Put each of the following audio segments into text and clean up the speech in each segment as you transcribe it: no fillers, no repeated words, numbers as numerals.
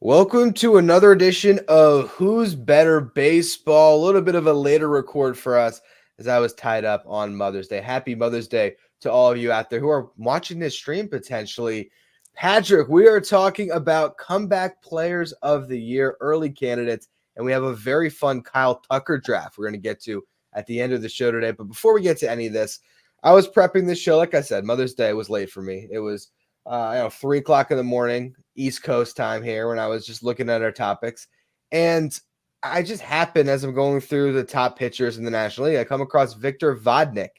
Welcome to another edition of Who's Better Baseball. A little bit of a later record for us as I was tied up on Mother's Day. Happy Mother's Day to all of you out there who are watching this stream potentially. Patrick, we are talking about comeback players of the year, early candidates, and we have a very fun Kyle Tucker draft we're going to get to at the end of the show today. But before we get to any of this, I was prepping this show. Like I said, Mother's Day was late for me. It was 3 o'clock in the morning, East Coast time here, when I was just looking at our topics. And I just happened, as I'm going through the top pitchers in the National League, I come across Victor Vodnik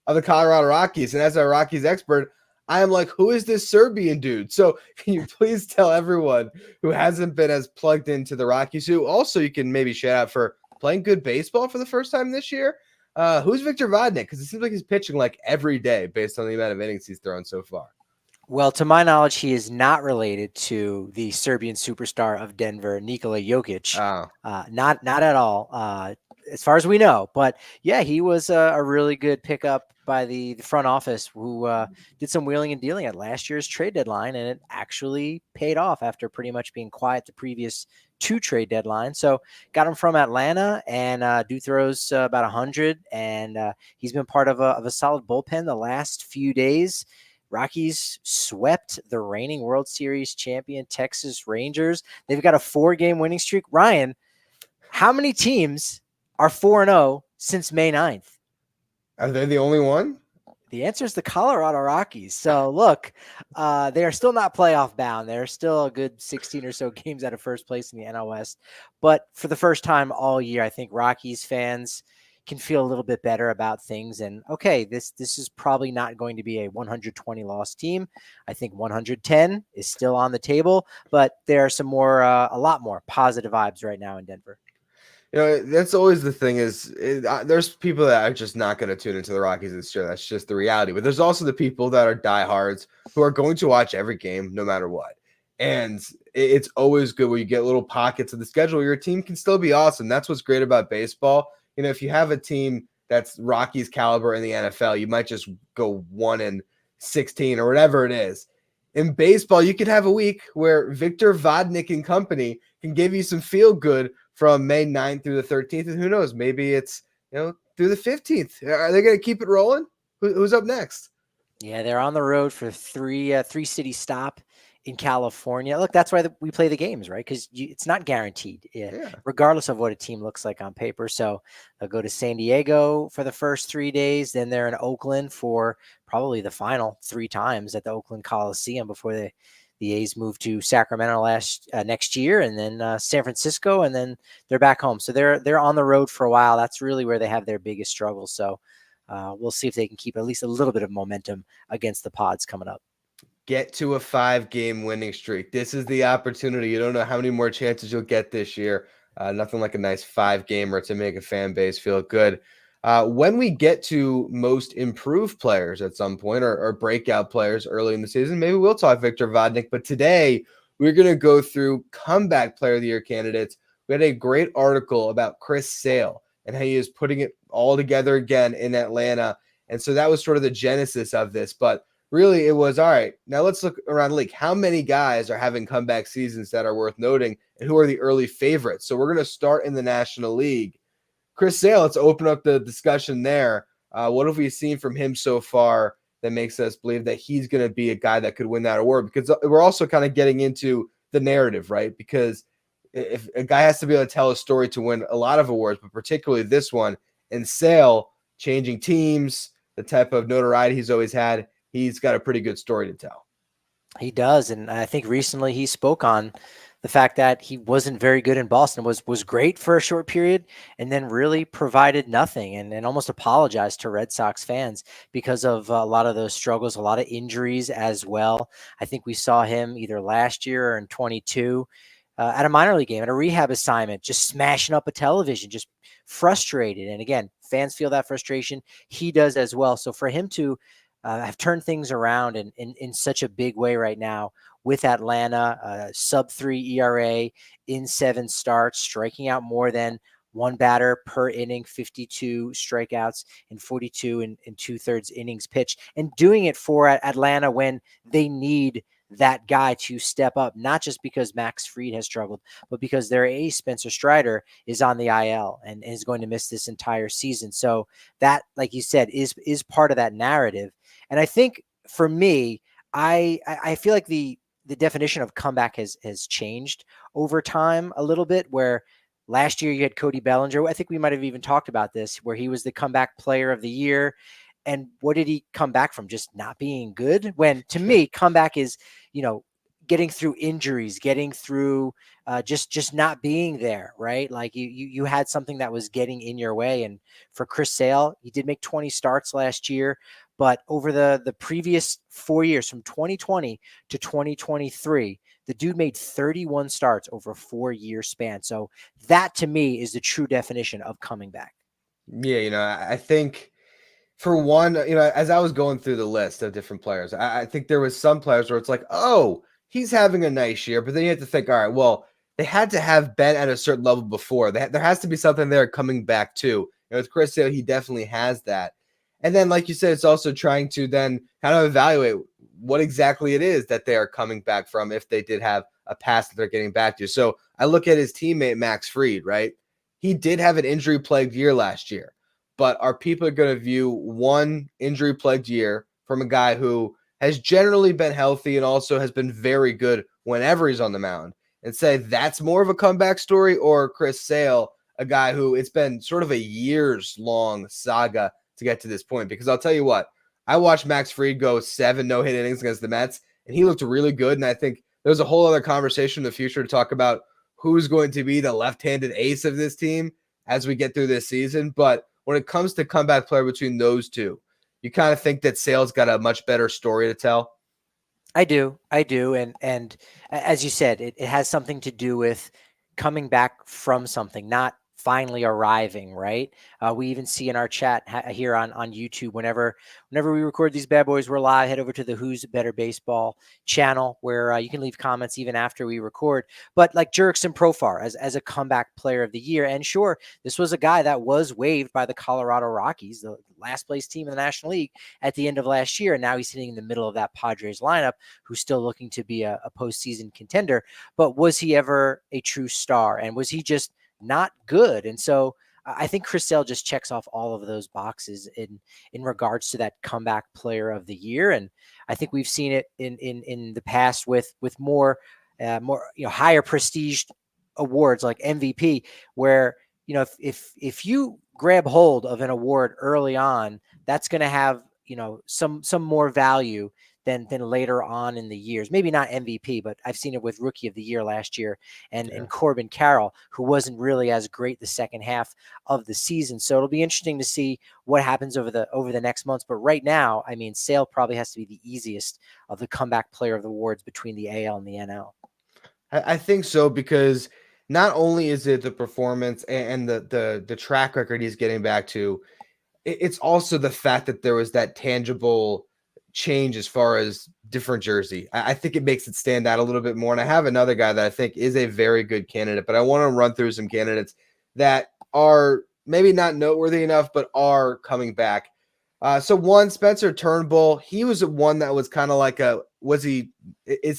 of the Colorado Rockies. And as a Rockies expert, I am like, who is this Serbian dude? So can you please tell everyone who hasn't been as plugged into the Rockies, who also you can maybe shout out for playing good baseball for the first time this year? Who's Victor Vodnik? Because it seems like he's pitching like every day based on the amount of innings he's thrown so far. Well, to my knowledge, he is not related to the Serbian superstar of Denver, Nikola Jokic. Oh. Not at all, as far as we know. But yeah, he was a really good pickup by the front office, who did some wheeling and dealing at last year's trade deadline, and it actually paid off after pretty much being quiet the previous two trade deadlines. So got him from Atlanta, and dude throws about 100, and he's been part of a solid bullpen the last few days. Rockies swept the reigning World Series champion Texas Rangers. They've got a 4-game winning streak. Ryan, how many teams are 4-0 since May 9th? Are they the only one? The answer is the Colorado Rockies. So look, they are still not playoff bound. They're still a good 16 or so games out of first place in the NL West. But for the first time all year, I think Rockies fans can feel a little bit better about things. And okay, this is probably not going to be a 120 loss team. I think 110 is still on the table, but there are some more, a lot more positive vibes right now in Denver. You know, that's always the thing there's people that are just not going to tune into the Rockies this year. That's just the reality. But there's also the people that are diehards who are going to watch every game no matter what. And it's always good when you get little pockets of the schedule. Your team can still be awesome. That's what's great about baseball. You know, if you have a team that's Rockies caliber in the NFL, you might just go 1-16 or whatever it is. In baseball, you could have a week where Victor Vodnik and company can give you some feel good from May 9th through the 13th. And who knows, maybe it's, through the 15th. Are they going to keep it rolling? Who's up next? Yeah, they're on the road for three city stop in California. Look, that's why we play the games, right? Because it's not guaranteed, regardless of what a team looks like on paper. So they'll go to San Diego for the first 3 days. Then they're in Oakland for probably the final 3 times at the Oakland Coliseum before the A's move to Sacramento next year, and then San Francisco, and then they're back home. So they're on the road for a while. That's really where they have their biggest struggles. So we'll see if they can keep at least a little bit of momentum against the Pods coming up. Get to a 5-game winning streak. This is the opportunity. You don't know how many more chances you'll get this year. Nothing like a nice 5-gamer to make a fan base feel good. When we get to most improved players at some point, or breakout players early in the season, maybe we'll talk Victor Vodnik. But today, we're going to go through comeback player of the year candidates. We had a great article about Chris Sale and how he is putting it all together again in Atlanta. And so that was sort of the genesis of this. But really, it was, all right, now let's look around the league. How many guys are having comeback seasons that are worth noting, and who are the early favorites? So we're going to start in the National League. Chris Sale, let's open up the discussion there. What have we seen from him so far that makes us believe that he's going to be a guy that could win that award? Because we're also kind of getting into the narrative, right? Because if a guy has to be able to tell a story to win a lot of awards, but particularly this one, and Sale changing teams, the type of notoriety he's always had, he's got a pretty good story to tell. He does, and I think recently he spoke on the fact that he wasn't very good in Boston, was great for a short period, and then really provided nothing, and almost apologized to Red Sox fans because of a lot of those struggles, a lot of injuries as well. I think we saw him either last year or in 22 at a minor league game, at a rehab assignment, just smashing up a television, just frustrated. And again, fans feel that frustration. He does as well. So for him to have turned things around in such a big way right now with Atlanta, sub-3 ERA in 7 starts, striking out more than one batter per inning, 52 strikeouts and 42 and 2/3 innings pitched, and doing it for Atlanta when they need that guy to step up, not just because Max Fried has struggled, but because their ace, Spencer Strider, is on the IL and is going to miss this entire season. So that, like you said, is part of that narrative. And I think for me, I feel like the definition of comeback has changed over time a little bit, where last year you had Cody Bellinger. I think we might have even talked about this, where he was the comeback player of the year. And what did he come back from? Just not being good? When to me, comeback is, getting through injuries, getting through just not being there, right? Like you had something that was getting in your way. And for Chris Sale, he did make 20 starts last year, but over the previous 4 years, from 2020 to 2023, the dude made 31 starts over a 4-year span. So that to me is the true definition of coming back. Yeah, I think for one, as I was going through the list of different players, I think there was some players where it's like, oh, he's having a nice year, but then you have to think, all right, well, they had to have been at a certain level before. There has to be something there coming back too. With Chris Sale, he definitely has that. And then, like you said, it's also trying to then kind of evaluate what exactly it is that they are coming back from if they did have a past that they're getting back to. So I look at his teammate, Max Fried, right? He did have an injury-plagued year last year. But are people going to view one injury-plagued year from a guy who has generally been healthy and also has been very good whenever he's on the mound and say that's more of a comeback story, or Chris Sale, a guy who it's been sort of a years-long saga to get to this point? Because I'll tell you what, I watched Max Fried go 7 no-hit innings against the Mets, and he looked really good. And I think there's a whole other conversation in the future to talk about who's going to be the left-handed ace of this team as we get through this season. But when it comes to comeback player between those two, you kind of think that Sale's got a much better story to tell? I do. And as you said, it has something to do with coming back from something, not finally arriving, right? We even see in our chat here on YouTube, whenever we record these bad boys, we're live. Head over to the Who's Better Baseball channel, where you can leave comments even after we record. But like Jurickson Profar as a comeback player of the year, and sure, this was a guy that was waived by the Colorado Rockies, the last place team in the National League, at the end of last year, and now he's sitting in the middle of that Padres lineup, who's still looking to be a postseason contender. But was he ever a true star, and was he just not good? And so I think Chris Sale just checks off all of those boxes in regards to that comeback player of the year. And I think we've seen it in the past with more higher prestige awards like MVP, where if you grab hold of an award early on, that's going to have some more value than later on in the years. Maybe not MVP, but I've seen it with Rookie of the Year last year and Corbin Carroll, who wasn't really as great the second half of the season. So it'll be interesting to see what happens over the next months. But right now, I mean, Sale probably has to be the easiest of the comeback player of the awards between the AL and the NL. I think so, because not only is it the performance and the track record he's getting back to, it's also the fact that there was that tangible change as far as different jersey. I think it makes it stand out a little bit more. And I have another guy that I think is a very good candidate, but I want to run through some candidates that are maybe not noteworthy enough, but are coming back. So one, Spencer Turnbull, he was one that was kind of like is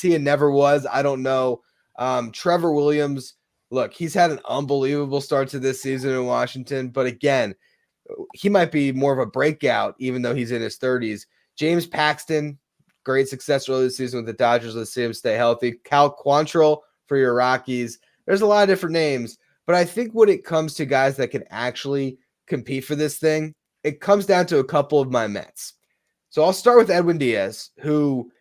he a never was? I don't know. Trevor Williams, look, he's had an unbelievable start to this season in Washington, but again, he might be more of a breakout, even though he's in his 30s. James Paxton, great success early this season with the Dodgers. Let's see him stay healthy. Cal Quantrill for your Rockies. There's a lot of different names, but I think when it comes to guys that can actually compete for this thing, it comes down to a couple of my Mets. So I'll start with Edwin Diaz, who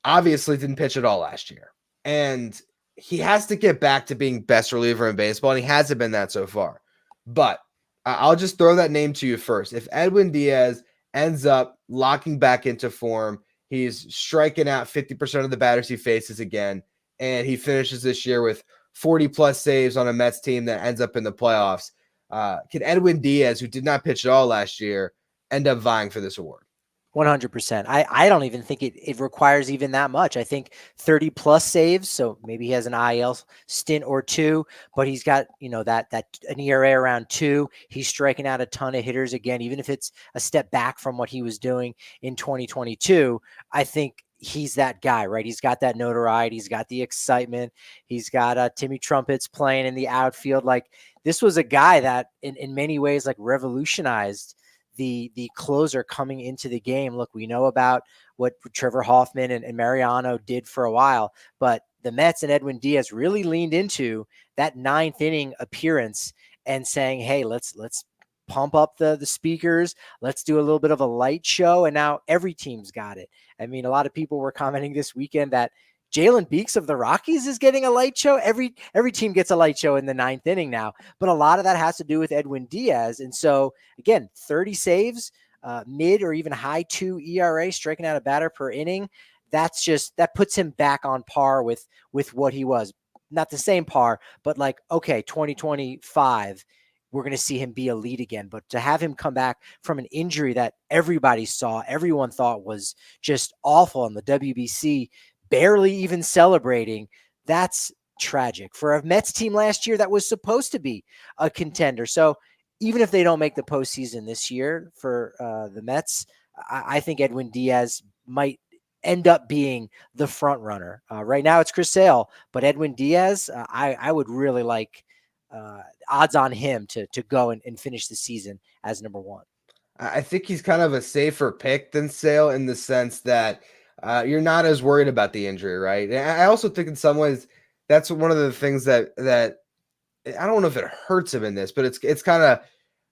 obviously didn't pitch at all last year. And he has to get back to being best reliever in baseball, and he hasn't been that so far. But I'll just throw that name to you first. If Edwin Diaz ends up locking back into form, he's striking out 50% of the batters he faces again, and he finishes this year with 40-plus saves on a Mets team that ends up in the playoffs. Can Edwin Diaz, who did not pitch at all last year, end up vying for this award? 100%. I don't even think it requires even that much. I think 30 plus saves. So maybe he has an IL stint or two, but he's got, that an ERA around 2. He's striking out a ton of hitters again, even if it's a step back from what he was doing in 2022. I think he's that guy, right? He's got that notoriety. He's got the excitement. He's got Timmy Trumpets playing in the outfield. Like, this was a guy that in many ways, like, revolutionized the closer coming into the game. Look, we know about what Trevor Hoffman and Mariano did for a while, but the Mets and Edwin Diaz really leaned into that ninth inning appearance and saying, hey, let's pump up the speakers. Let's do a little bit of a light show. And now every team's got it. I mean, a lot of people were commenting this weekend that Jalen Beeks of the Rockies is getting a light show. Every team gets a light show in the ninth inning now, but a lot of that has to do with Edwin Diaz. And so again, 30 saves, mid or even high 2 ERA, striking out a batter per inning. That puts him back on par with what he was. Not the same par, but like, okay, 2025, we're going to see him be elite again. But to have him come back from an injury that everybody saw, everyone thought was just awful, and the WBC barely even celebrating, that's tragic for a Mets team last year that was supposed to be a contender. So even if they don't make the postseason this year for the Mets, I think Edwin Diaz might end up being the front runner. Right now it's Chris Sale, but Edwin Diaz, I would really like odds on him to go and finish the season as number one. I think he's kind of a safer pick than Sale in the sense that you're not as worried about the injury, right? And I also think in some ways that's one of the things that I don't know if it hurts him in this, but it's kind of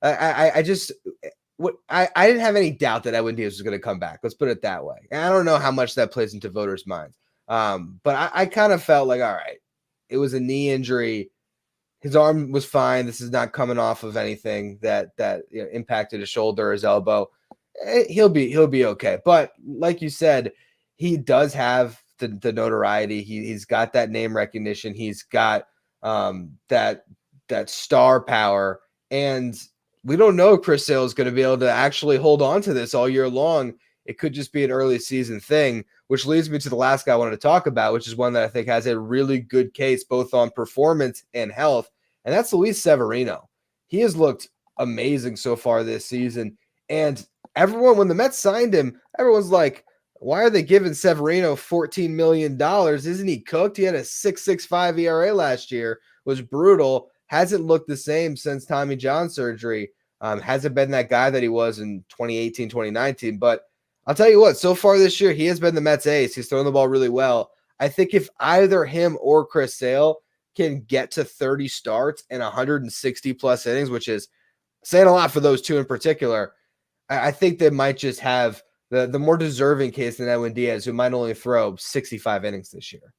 I didn't have any doubt that Edwin Diaz was going to come back. Let's put it that way. And I don't know how much that plays into voters' minds, but I kind of felt like, all right, it was a knee injury. His arm was fine. This is not coming off of anything that impacted his shoulder or his elbow. He'll be okay. But like you said, he does have the notoriety. He's got that name recognition. He's got that star power. And we don't know if Chris Sale is going to be able to actually hold on to this all year long. It could just be an early season thing, which leads me to the last guy I wanted to talk about, which is one that I think has a really good case both on performance and health, and that's Luis Severino. He has looked amazing so far this season, and everyone, when the Mets signed him, everyone's like, why are they giving Severino $14 million? Isn't he cooked? He had a 6.65 ERA last year, was brutal, hasn't looked the same since Tommy John surgery, hasn't been that guy that he was in 2018, 2019, but I'll tell you what, so far this year, he has been the Mets ace. He's thrown the ball really well. I think if either him or Chris Sale can get to 30 starts and 160 plus innings, which is saying a lot for those two in particular, I think they might just have the more deserving case than Edwin Diaz, who might only throw 65 innings this year.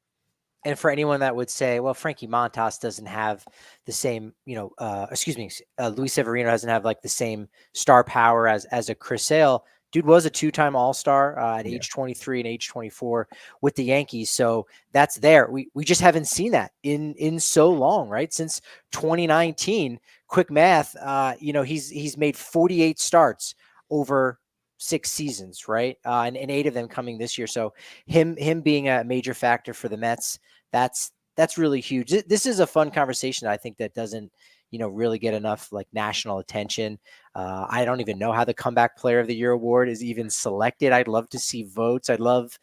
And for anyone that would say, well, Frankie Montas doesn't have the same, Luis Severino doesn't have like the same star power as a Chris Sale. Dude was a two-time All-Star at age 23 and age 24 with the Yankees. So that's there. We just haven't seen that in so long, right? Since 2019, quick math, he's made 48 starts over 6 seasons, right? And 8 of them coming this year. So him being a major factor for the Mets, that's really huge. This is a fun conversation, I think, that doesn't really get enough like national attention. I don't even know how the Comeback Player of the Year award is even selected. I'd love to see votes. I'd love,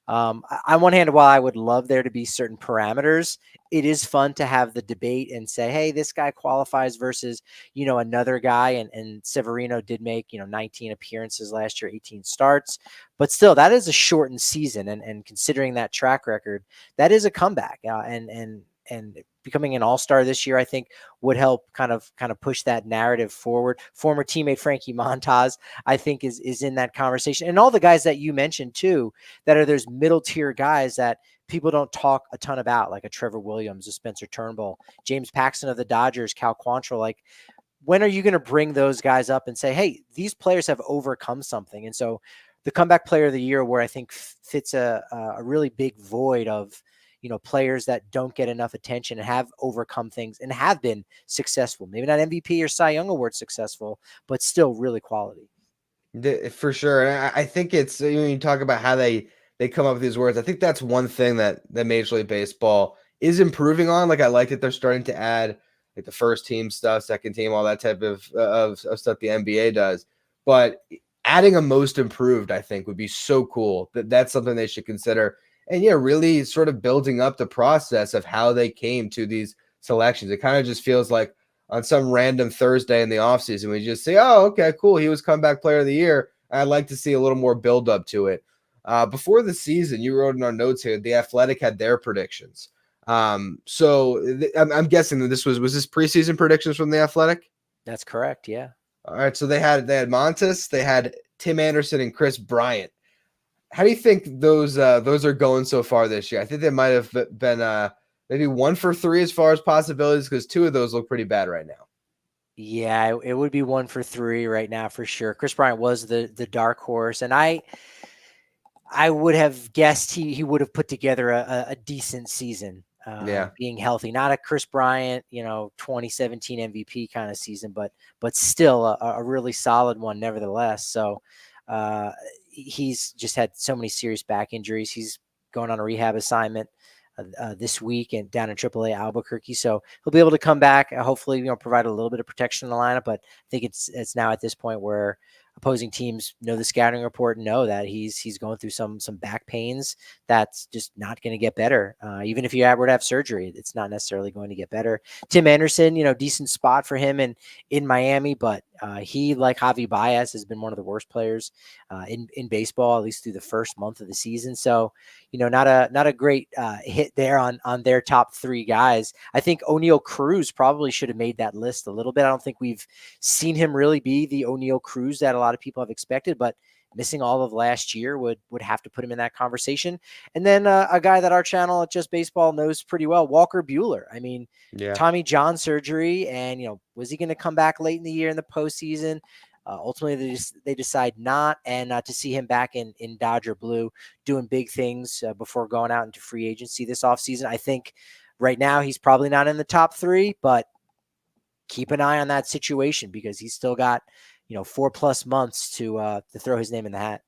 on one hand, while I would love there to be certain parameters, it is fun to have the debate and say, hey, this guy qualifies versus, another guy. And Severino did make, 19 appearances last year, 18 starts, but still that is a shortened season. And considering that track record, that is a comeback. And becoming an all-star this year, I think would help kind of push that narrative forward. Former teammate Frankie Montas, I think is in that conversation. And all the guys that you mentioned too, that are those middle tier guys that people don't talk a ton about, like a Trevor Williams, a Spencer Turnbull, James Paxton of the Dodgers, Cal Quantrill. Like, when are you going to bring those guys up and say, hey, these players have overcome something? And so the Comeback Player of the Year, where I think fits a really big void of, players that don't get enough attention and have overcome things and have been successful, maybe not MVP or Cy Young Award successful, but still really quality. For sure. And I think it's, when you talk about how they come up with these words, I think that's one thing that Major League Baseball is improving on. Like, I like that they're starting to add like the first team stuff, second team, all that type of stuff the NBA does. But adding a most improved, I think, would be so cool. That's something they should consider. And yeah, really sort of building up the process of how they came to these selections. It kind of just feels like on some random Thursday in the offseason, we just say, oh, okay, cool. He was comeback player of the year. I'd like to see a little more build up to it. Before the season, you wrote in our notes here, the Athletic had their predictions. I'm guessing that this was this preseason predictions from the Athletic? That's correct. Yeah. All right, so they had Montes, they had Tim Anderson and Chris Bryant. How do you think those are going so far this year? I think they might have been maybe 1 for 3 as far as possibilities, because 2 of those look pretty bad right now. Yeah, it would be 1 for 3 right now for sure. Chris Bryant was the dark horse, and I would have guessed he would have put together a decent season, Yeah. being healthy. Not a Chris Bryant, 2017 MVP kind of season, but still a really solid one nevertheless. So he's just had so many serious back injuries. He's going on a rehab assignment this week and down in AAA Albuquerque. So he'll be able to come back, hopefully, provide a little bit of protection in the lineup. But I think it's now at this point where opposing teams know the scouting report and know that he's going through some back pains that's just not going to get better. Even if you were to have surgery, it's not necessarily going to get better. Tim Anderson, decent spot for him in Miami, but he, like Javi Baez, has been one of the worst players in baseball, at least through the first month of the season. So, not a great hit there on their top 3 guys. I think O'Neal Cruz probably should have made that list a little bit. I don't think we've seen him really be the O'Neal Cruz that a lot of people have expected, but missing all of last year would have to put him in that conversation. And then a guy that our channel at Just Baseball knows pretty well, Walker Buehler. I mean, Yeah. Tommy John surgery, and was he going to come back late in the year in the postseason? Ultimately, they decide not, and to see him back in Dodger blue doing big things before going out into free agency this offseason. I think right now he's probably not in the top 3, but keep an eye on that situation because he's still got 4+ months to throw his name in the hat.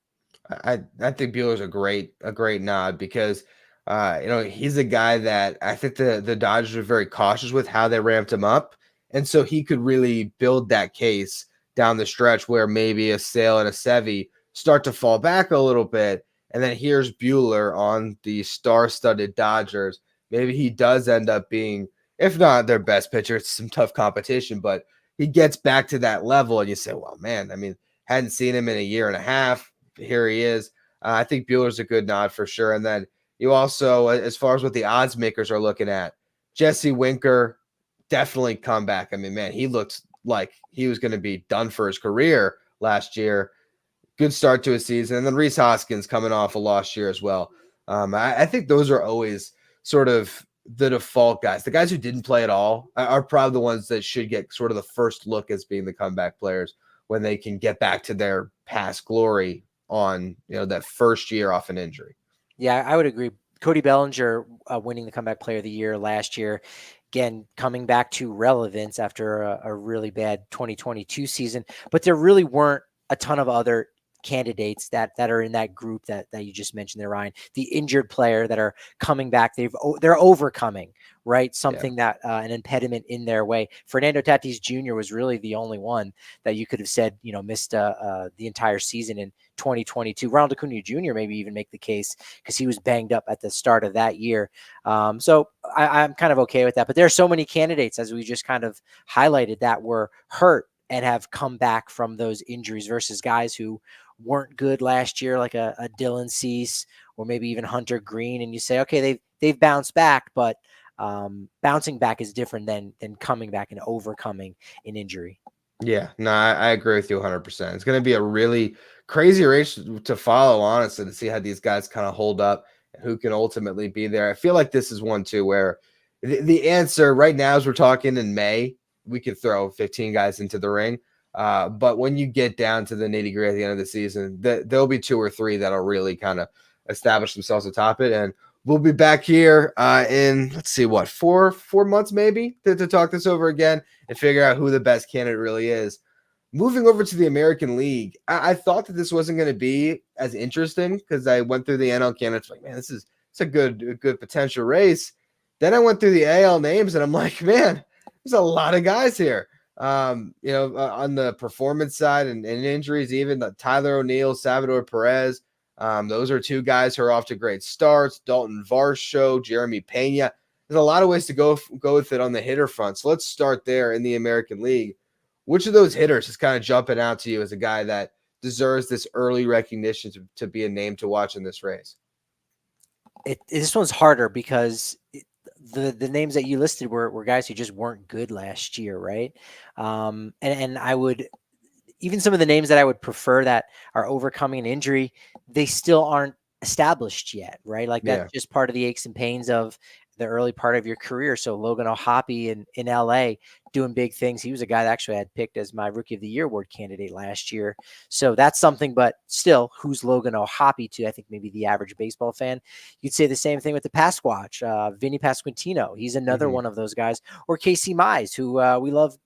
I think Buehler's a great nod because he's a guy that I think the Dodgers are very cautious with how they ramped him up, and so he could really build that case down the stretch where maybe a Sale and a Sevy start to fall back a little bit, and then here's Buehler on the star-studded Dodgers. Maybe he does end up being, if not their best pitcher, it's some tough competition, but he gets back to that level, and you say, well, man, I mean, hadn't seen him in a year and a half. Here he is. I think Buehler's a good nod for sure. And then you also, as far as what the odds makers are looking at, Jesse Winker, definitely come back. I mean, man, he looked like he was going to be done for his career last year. Good start to his season. And then Rhys Hoskins coming off a lost year as well. I think those are always sort of the default guys. The guys who didn't play at all are probably the ones that should get sort of the first look as being the comeback players when they can get back to their past glory on that first year off an injury. Yeah, I would agree. Cody Bellinger winning the comeback player of the year last year, again coming back to relevance after a really bad 2022 season, but there really weren't a ton of other candidates that are in that group that you just mentioned there, Ryan. The injured player that are coming back, they're overcoming, right? Something that an impediment in their way. Fernando Tatis Jr. was really the only one that you could have said missed the entire season in 2022. Ronald Acuna Jr. maybe even make the case because he was banged up at the start of that year. So I'm kind of okay with that. But there are so many candidates, as we just kind of highlighted, that were hurt and have come back from those injuries versus guys who weren't good last year, like a Dylan Cease or maybe even Hunter Green. And you say, okay, they've bounced back, but bouncing back is different than coming back and overcoming an injury. Yeah, no, I agree with you 100%. It's going to be a really crazy race to follow, honestly, to see how these guys kind of hold up and who can ultimately be there. I feel like this is one, too, where the answer right now, as we're talking in May, we could throw 15 guys into the ring. But when you get down to the nitty-gritty at the end of the season, there'll be 2 or 3 that'll really kind of establish themselves atop it. And we'll be back here in, let's see, what, 4 months maybe to talk this over again and figure out who the best candidate really is. Moving over to the American League, I thought that this wasn't going to be as interesting because I went through the NL candidates like, man, it's a good potential race. Then I went through the AL names and I'm like, man, there's a lot of guys here. On the performance side and injuries, even Tyler O'Neill, Salvador Perez. Those are two guys who are off to great starts. Dalton Varsho, Jeremy Pena. There's a lot of ways to go with it on the hitter front. So let's start there in the American League. Which of those hitters is kind of jumping out to you as a guy that deserves this early recognition to be a name to watch in this race? This one's harder because the names that you listed were guys who just weren't good last year, right? And I would, even some of the names that I would prefer that are overcoming an injury, they still aren't established yet, right? Like Yeah. that's just part of the aches and pains of the early part of your career. So Logan O'Hoppe in LA doing big things. He was a guy that actually I had picked as my Rookie of the Year award candidate last year. So that's something, but still, who's Logan O'Hoppe to, I think, maybe the average baseball fan? You'd say the same thing with the Pasquatch, Vinny Pasquantino. He's another one of those guys. Or Casey Mize, who we love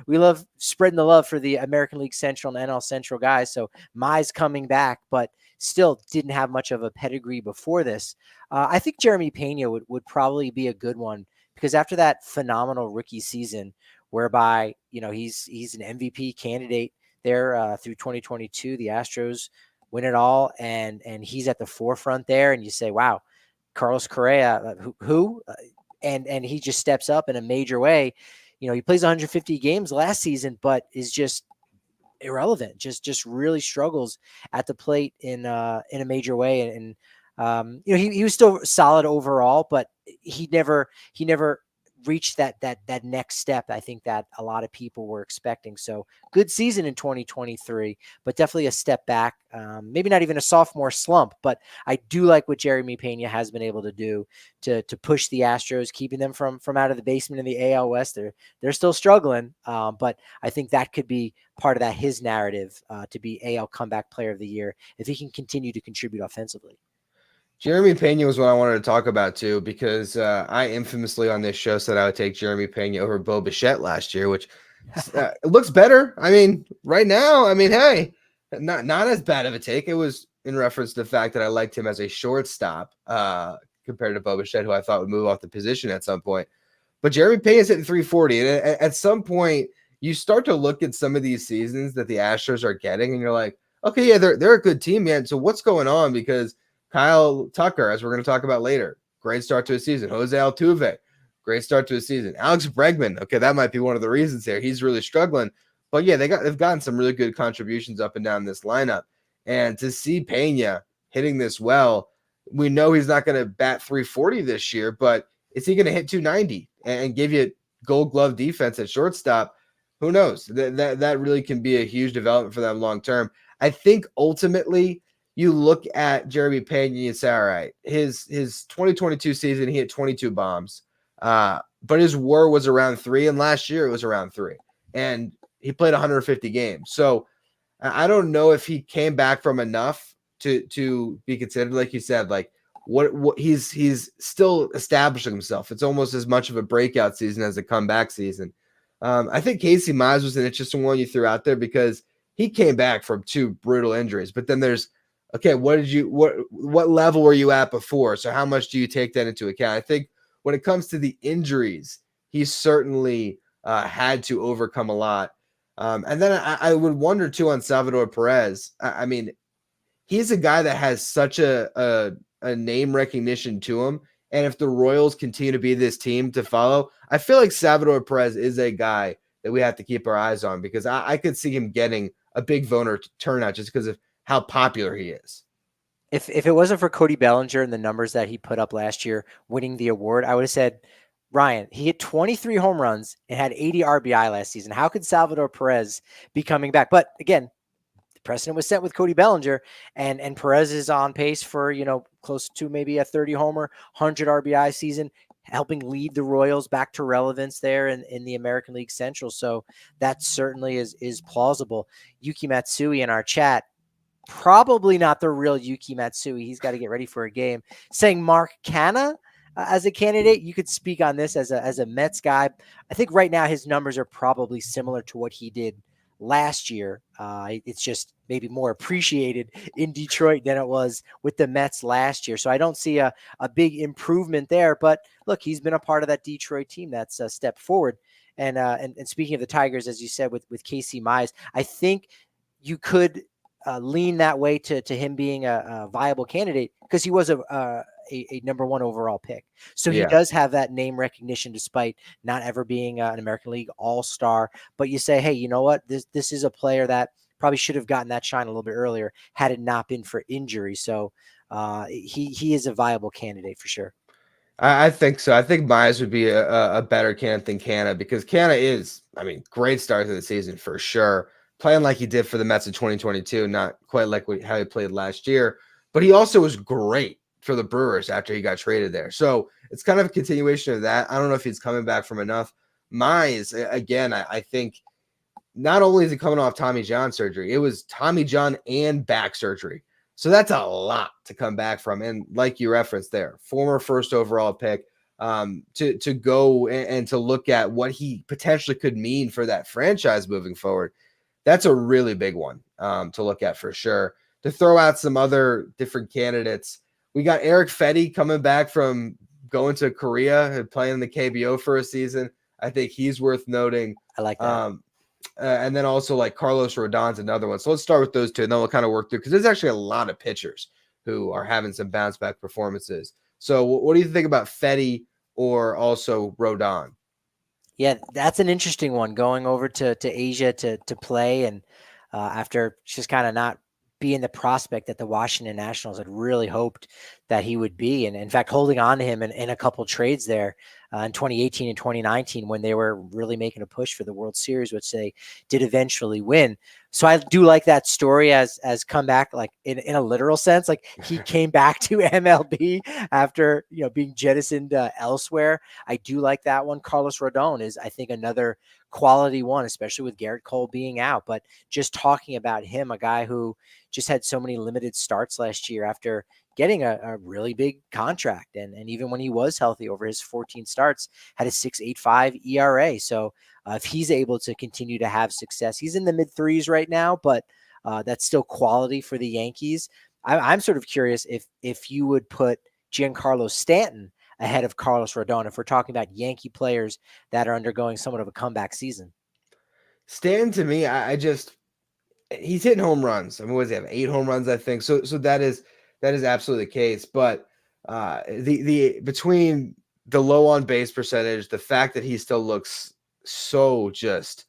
we love spreading the love for the American League Central and NL Central guys. So Mize coming back, but still didn't have much of a pedigree before this. I think Jeremy Pena would probably be a good one because after that phenomenal rookie season, whereby he's an MVP candidate there through 2022, the Astros win it all, and he's at the forefront there, and you say, wow, Carlos Correa, who, and he just steps up in a major way. He plays 150 games last season, but is just irrelevant, just really struggles at the plate in a major way. And he was still solid overall, but he never reached that next step I think that a lot of people were expecting. So good season in 2023, but definitely a step back. Maybe not even a sophomore slump, but I do like what Jeremy Pena has been able to do to push the Astros, keeping them from out of the basement in the AL West. They're still struggling, but I think that could be part of that his narrative to be AL Comeback Player of the Year if he can continue to contribute offensively. Jeremy Pena was what I wanted to talk about too, because I infamously on this show said I would take Jeremy Pena over Bo Bichette last year, which looks better. I mean, right now, hey, not as bad of a take. It was in reference to the fact that I liked him as a shortstop compared to Bo Bichette, who I thought would move off the position at some point. But Jeremy Pena's hitting 340, and at some point, you start to look at some of these seasons that the Astros are getting, and you're like, okay, yeah, they're a good team, man. So what's going on? Because Kyle Tucker, as we're going to talk about later, great start to his season. Jose Altuve, great start to his season. Alex Bregman, okay, that might be one of the reasons here. He's really struggling. But yeah, they've gotten some really good contributions up and down this lineup. And to see Pena hitting this well, we know he's not going to bat 340 this year, but is he going to hit 290 and give you Gold Glove defense at shortstop? Who knows? That really can be a huge development for them long term. I think ultimately you look at Jeremy Pena and you say, all right, his 2022 season, he hit 22 bombs, but his WAR was around 3, and last year it was around 3, and he played 150 games. So I don't know if he came back from enough to be considered, like you said, like what he's still establishing himself. It's almost as much of a breakout season as a comeback season. I think Casey Mize was an interesting one you threw out there because he came back from 2 brutal injuries, but then there's, okay, what level were you at before? So how much do you take that into account? I think when it comes to the injuries, he's certainly had to overcome a lot. And then I would wonder too on Salvador Perez. I mean, he's a guy that has such a name recognition to him. And if the Royals continue to be this team to follow, I feel like Salvador Perez is a guy that we have to keep our eyes on because I could see him getting a big voter turnout just because of how popular he is. If it wasn't for Cody Bellinger and the numbers that he put up last year, winning the award, I would have said, Ryan, he hit 23 home runs and had 80 RBI last season. How could Salvador Perez be coming back? But again, the precedent was set with Cody Bellinger, and Perez is on pace for, close to maybe a 30 homer, 100 RBI season, helping lead the Royals back to relevance there in the American League Central. So that certainly is plausible. Yuki Matsui in our chat, probably not the real Yuki Matsui. He's got to get ready for a game. Saying Mark Canha as a candidate. You could speak on this as a Mets guy. I think right now his numbers are probably similar to what he did last year. It's just maybe more appreciated in Detroit than it was with the Mets last year. So I don't see a big improvement there. But look, he's been a part of that Detroit team that's a step forward. And speaking of the Tigers, as you said, with Casey Mize, I think you could lean that way to him being a viable candidate because he was a number one overall pick. So he Yeah. does have that name recognition despite not ever being an American League All-Star. But you say, hey, you know what? This is a player that probably should have gotten that shine a little bit earlier had it not been for injury. So he is a viable candidate for sure. I think so. I think Myers would be a better candidate than Canna because Canna is, I mean, great start to the season for sure. Playing like he did for the Mets in 2022, not quite like how he played last year, but he also was great for the Brewers after he got traded there. So it's kind of a continuation of that. I don't know if he's coming back from enough. Mize, again, I think not only is he coming off Tommy John surgery, it was Tommy John and back surgery. So that's a lot to come back from. And like you referenced there, former first overall pick, to go and to look at what he potentially could mean for that franchise moving forward. That's a really big one to look at for sure. To throw out some other different candidates, we got Eric Fetty coming back from going to Korea and playing the KBO for a season. I think he's worth noting. I like that. And then also like Carlos Rodon's another one. So let's start with those two, and then we'll kind of work through because there's actually a lot of pitchers who are having some bounce back performances. So what do you think about Fetty or also Rodon? Yeah, that's an interesting one. Going over to Asia to play, and after just kind of not being the prospect that the Washington Nationals had really hoped that he would be, and in fact, holding on to him in a couple trades there in 2018 and 2019 when they were really making a push for the World Series, which they did eventually win. So I do like that story as come back, like in a literal sense, like he came back to MLB after being jettisoned elsewhere. I do like that one. Carlos Rodon is, I think, another quality one, especially with Garrett Cole being out. But just talking about him, a guy who just had so many limited starts last year after getting a really big contract. And even when he was healthy over his 14 starts, had a 6.85 ERA. So if he's able to continue to have success, he's in the mid threes right now, but that's still quality for the Yankees. I'm sort of curious if you would put Giancarlo Stanton ahead of Carlos Rodon if we're talking about Yankee players that are undergoing somewhat of a comeback season. Stanton, to me, I just he's hitting home runs. I mean, what does he have? 8 home runs, I think. So that is absolutely the case. But the between the low on base percentage, the fact that he still looks so just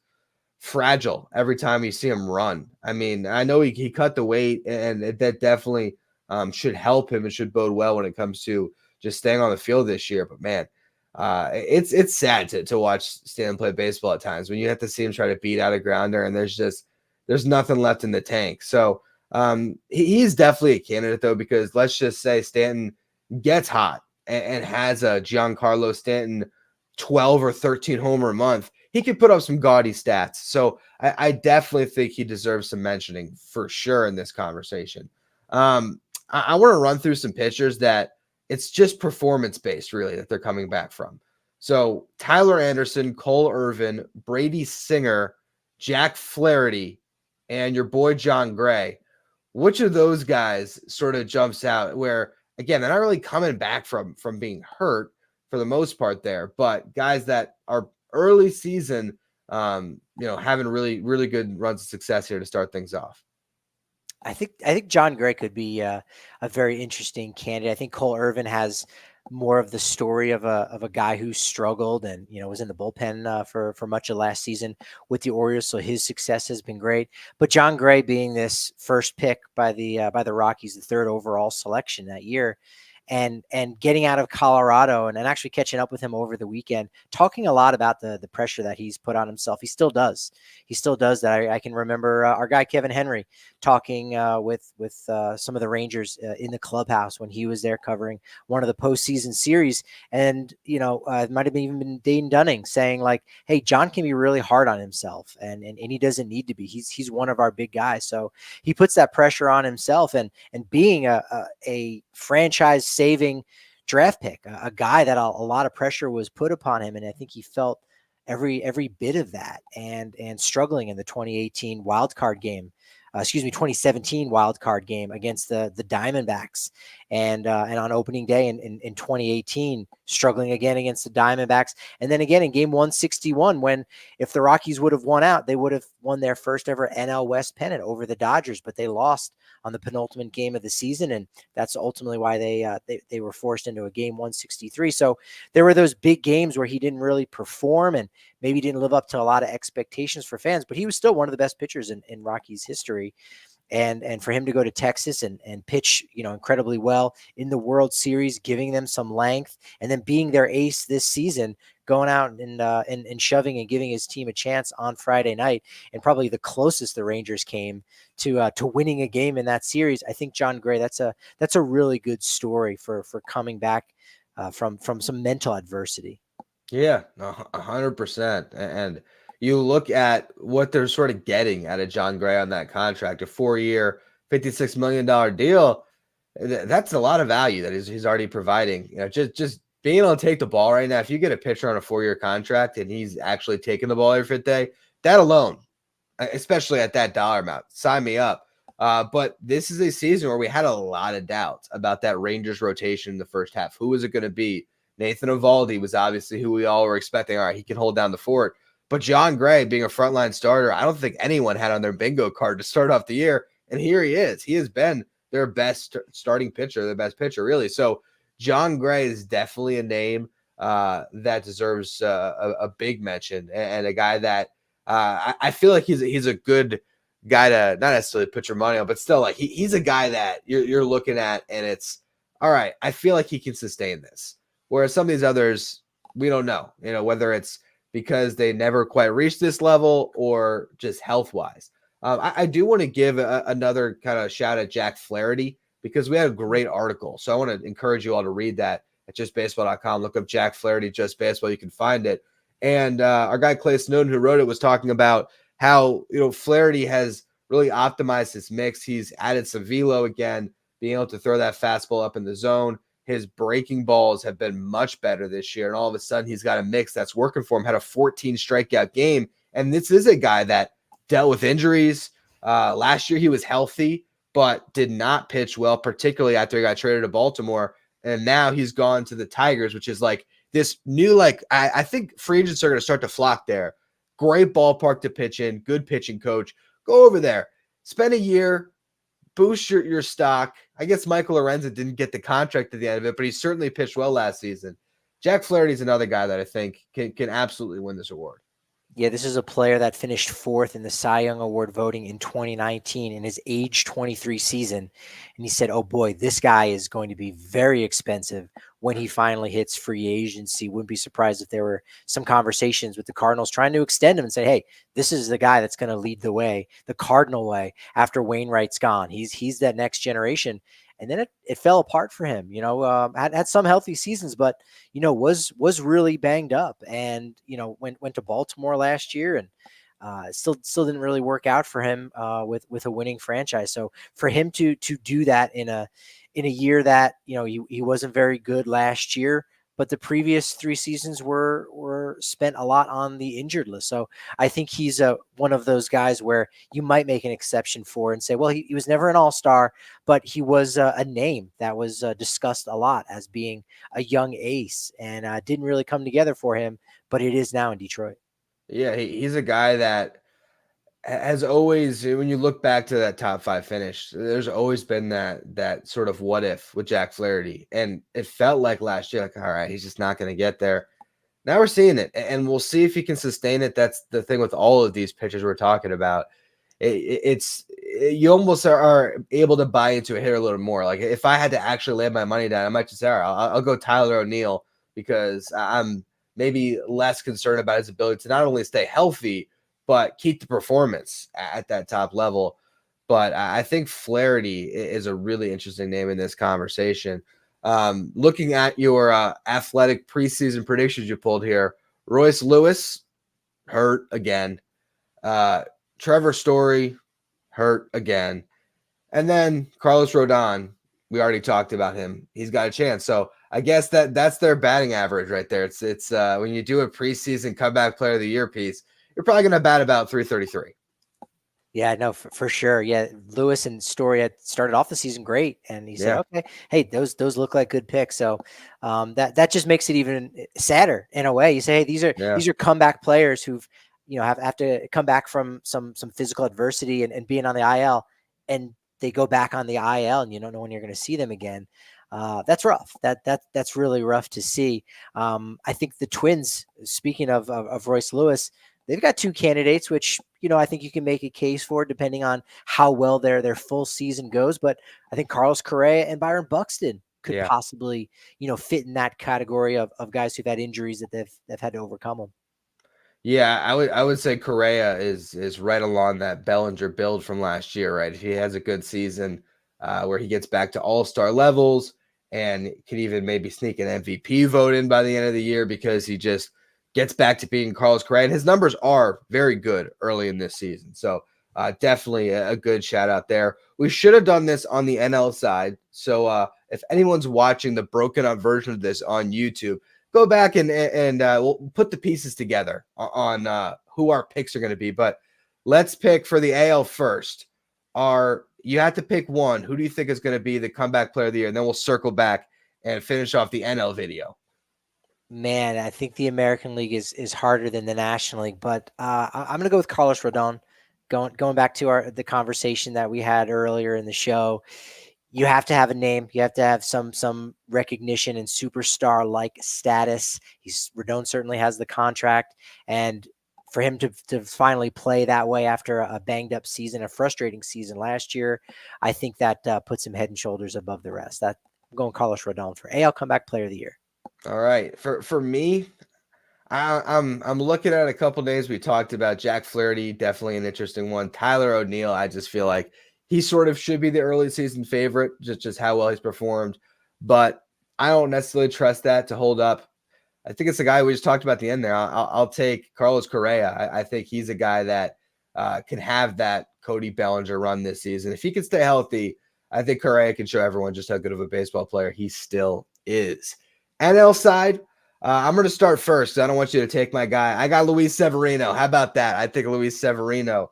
fragile every time you see him run. I mean, I know he cut the weight, and that definitely should help him and should bode well when it comes to just staying on the field this year. But man, it's sad to watch Stan play baseball at times when you have to see him try to beat out a grounder, and there's nothing left in the tank. So he's definitely a candidate though, because let's just say Stanton gets hot and has a Giancarlo Stanton 12 or 13 homer month. He could put up some gaudy stats. So I definitely think he deserves some mentioning for sure in this conversation. I want to run through some pitchers that it's just performance based, really, that they're coming back from. So Tyler Anderson, Cole Irvin, Brady Singer, Jack Flaherty, and your boy John Gray. Which of those guys sort of jumps out where, again, they're not really coming back from being hurt for the most part there, but guys that are early season, having really, really good runs of success here to start things off? I think John Gray could be a very interesting candidate. I think Cole Irvin has more of the story of a guy who struggled and was in the bullpen for much of last season with the Orioles, so his success has been great. But John Gray being this first pick by the Rockies, the 3rd overall selection that year, and getting out of Colorado and actually catching up with him over the weekend, talking a lot about the pressure that he's put on himself. He still does that. I can remember our guy Kevin Henry talking with some of the Rangers in the clubhouse when he was there covering one of the postseason series, and it might have even been Dane Dunning saying like, "Hey, John can be really hard on himself, and he doesn't need to be. He's one of our big guys." So he puts that pressure on himself, and being a franchise saving draft pick, a guy that a lot of pressure was put upon him, and I think he felt every bit of that, and struggling in the 2018 wild card game. 2017 wild card game against the Diamondbacks. and on opening day in 2018, struggling again against the Diamondbacks. And then again in game 161, when if the Rockies would have won out, they would have won their first ever NL West pennant over the Dodgers, but they lost on the penultimate game of the season. And that's ultimately why they were forced into a game 163. So there were those big games where he didn't really perform and maybe didn't live up to a lot of expectations for fans, but he was still one of the best pitchers in Rockies history. And for him to go to Texas and pitch, incredibly well in the World Series, giving them some length, and then being their ace this season, going out and shoving and giving his team a chance on Friday night, and probably the closest the Rangers came to winning a game in that series. I think Jon Gray, that's a really good story for coming back from some mental adversity. Yeah, 100%. And you look at what they're sort of getting out of Jon Gray on that contract, a 4-year, $56 million deal. That's a lot of value that he's already providing. Just being able to take the ball right now. If you get a pitcher on a 4-year contract and he's actually taking the ball every fifth day, that alone, especially at that dollar amount, sign me up. But this is a season where we had a lot of doubts about that Rangers rotation in the first half. Who was it going to be? Nathan Eovaldi was obviously who we all were expecting. All right, he can hold down the fort. But Jon Gray, being a frontline starter, I don't think anyone had on their bingo card to start off the year. And here he is. He has been their best starting pitcher, their best pitcher, really. So Jon Gray is definitely a name that deserves a big mention, and a guy that I feel like he's a good guy to not necessarily put your money on, but still, like he's a guy that you're looking at, and it's all right. I feel like he can sustain this. Whereas some of these others, we don't know, whether it's because they never quite reached this level or just health-wise. I do want to give another kind of shout at Jack Flaherty, because we had a great article. So I want to encourage you all to read that at justbaseball.com. Look up Jack Flaherty, Just Baseball. You can find it. And our guy Clay Snowden, who wrote it, was talking about how, Flaherty has really optimized his mix. He's added some velo again, being able to throw that fastball up in the zone. His breaking balls have been much better this year. And all of a sudden, he's got a mix that's working for him, had a 14 strikeout game. And this is a guy that dealt with injuries. Last year, he was healthy, but did not pitch well, particularly after he got traded to Baltimore. And now he's gone to the Tigers, which is like this new, I think free agents are going to start to flock there. Great ballpark to pitch in, good pitching coach. Go over there, spend a year, boost your stock. I guess Michael Lorenzen didn't get the contract at the end of it, but he certainly pitched well last season. Jack Flaherty is another guy that I think can absolutely win this award. Yeah, this is a player that finished 4th in the Cy Young Award voting in 2019 in his age 23 season. And he said, oh boy, this guy is going to be very expensive when he finally hits free agency. Wouldn't be surprised if there were some conversations with the Cardinals trying to extend him and say, hey, this is the guy that's going to lead the way, the Cardinal way, after Wainwright's gone. He's that next generation. And then it fell apart for him, had some healthy seasons, but, was really banged up, and, went to Baltimore last year, and still didn't really work out for him with a winning franchise. So for him to do that in a year that, he wasn't very good last year, but the previous 3 seasons were spent a lot on the injured list. So I think he's one of those guys where you might make an exception for and say, well, he was never an all-star, but he was a name that was discussed a lot as being a young ace, and didn't really come together for him, but it is now in Detroit. Yeah, he's a guy that has always, when you look back to that top 5 finish, there's always been that sort of what if with Jack Flaherty. And it felt like last year, all right, he's just not going to get there. Now we're seeing it, and we'll see if he can sustain it. That's the thing with all of these pitchers we're talking about. You almost are able to buy into a hitter a little more. Like if I had to actually lay my money down, I might just say, all right, I'll go Tyler O'Neill, because I'm maybe less concerned about his ability to not only stay healthy, but keep the performance at that top level. But I think Flaherty is a really interesting name in this conversation. Looking at your athletic preseason predictions you pulled here, Royce Lewis, hurt again. Trevor Story, hurt again. And then Carlos Rodon, we already talked about him. He's got a chance. So I guess that's their batting average right there. It's when you do a preseason comeback player of the year piece, you're probably going to bat about 333. Yeah, no, for sure. Yeah, Lewis and Story had started off the season great, and he said, Yeah, "Okay, hey, those look like good picks." So that just makes it even sadder in a way. You say, "Hey, yeah. these are comeback players who've have to come back from some physical adversity and being on the IL, and they go back on the IL, and you don't know when you're going to see them again." That's rough. That's really rough to see. I think the Twins, speaking of Royce Lewis, they've got two candidates, which I think you can make a case for depending on how well their full season goes. But I think Carlos Correa and Byron Buxton could Yeah. possibly fit in that category of guys who've had injuries that they've had to overcome them. Yeah, I would say Correa is right along that Bellinger build from last year, right? If he has a good season where he gets back to all-star levels and could even maybe sneak an MVP vote in by the end of the year because he just gets back to being Carlos Correa. And his numbers are very good early in this season. So definitely a good shout out there. We should have done this on the NL side. So if anyone's watching the broken up version of this on YouTube, go back and we'll put the pieces together on who our picks are going to be. But let's pick for the AL first. You have to pick one. Who do you think is going to be the comeback player of the year? And then we'll circle back and finish off the NL video. Man, I think the American League is harder than the National League, but I'm going to go with Carlos Rodon. Going back to the conversation that we had earlier in the show, you have to have a name. You have to have some recognition and superstar like status. Rodon certainly has the contract, and for him to finally play that way after a banged up season, a frustrating season last year, I think that puts him head and shoulders above the rest. I'm going Carlos Rodon for AL Comeback Player of the Year. All right. For me, I'm looking at a couple names. We talked about Jack Flaherty, definitely an interesting one. Tyler O'Neill, I just feel like he sort of should be the early season favorite, just how well he's performed. But I don't necessarily trust that to hold up. I think it's the guy we just talked about at the end there. I'll take Carlos Correa. I think he's a guy that can have that Cody Bellinger run this season. If he can stay healthy, I think Correa can show everyone just how good of a baseball player he still is. NL side, I'm going to start first. I don't want you to take my guy. I got Luis Severino. How about that? I think Luis Severino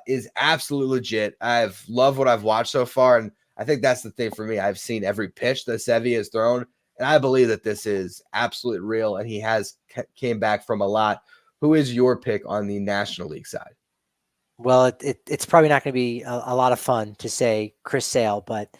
is absolutely legit. I've loved what I've watched so far, and I think that's the thing for me. I've seen every pitch that Sevy has thrown, and I believe that this is absolutely real, and he has came back from a lot. Who is your pick on the National League side? Well, it's probably not going to be a lot of fun to say Chris Sale, but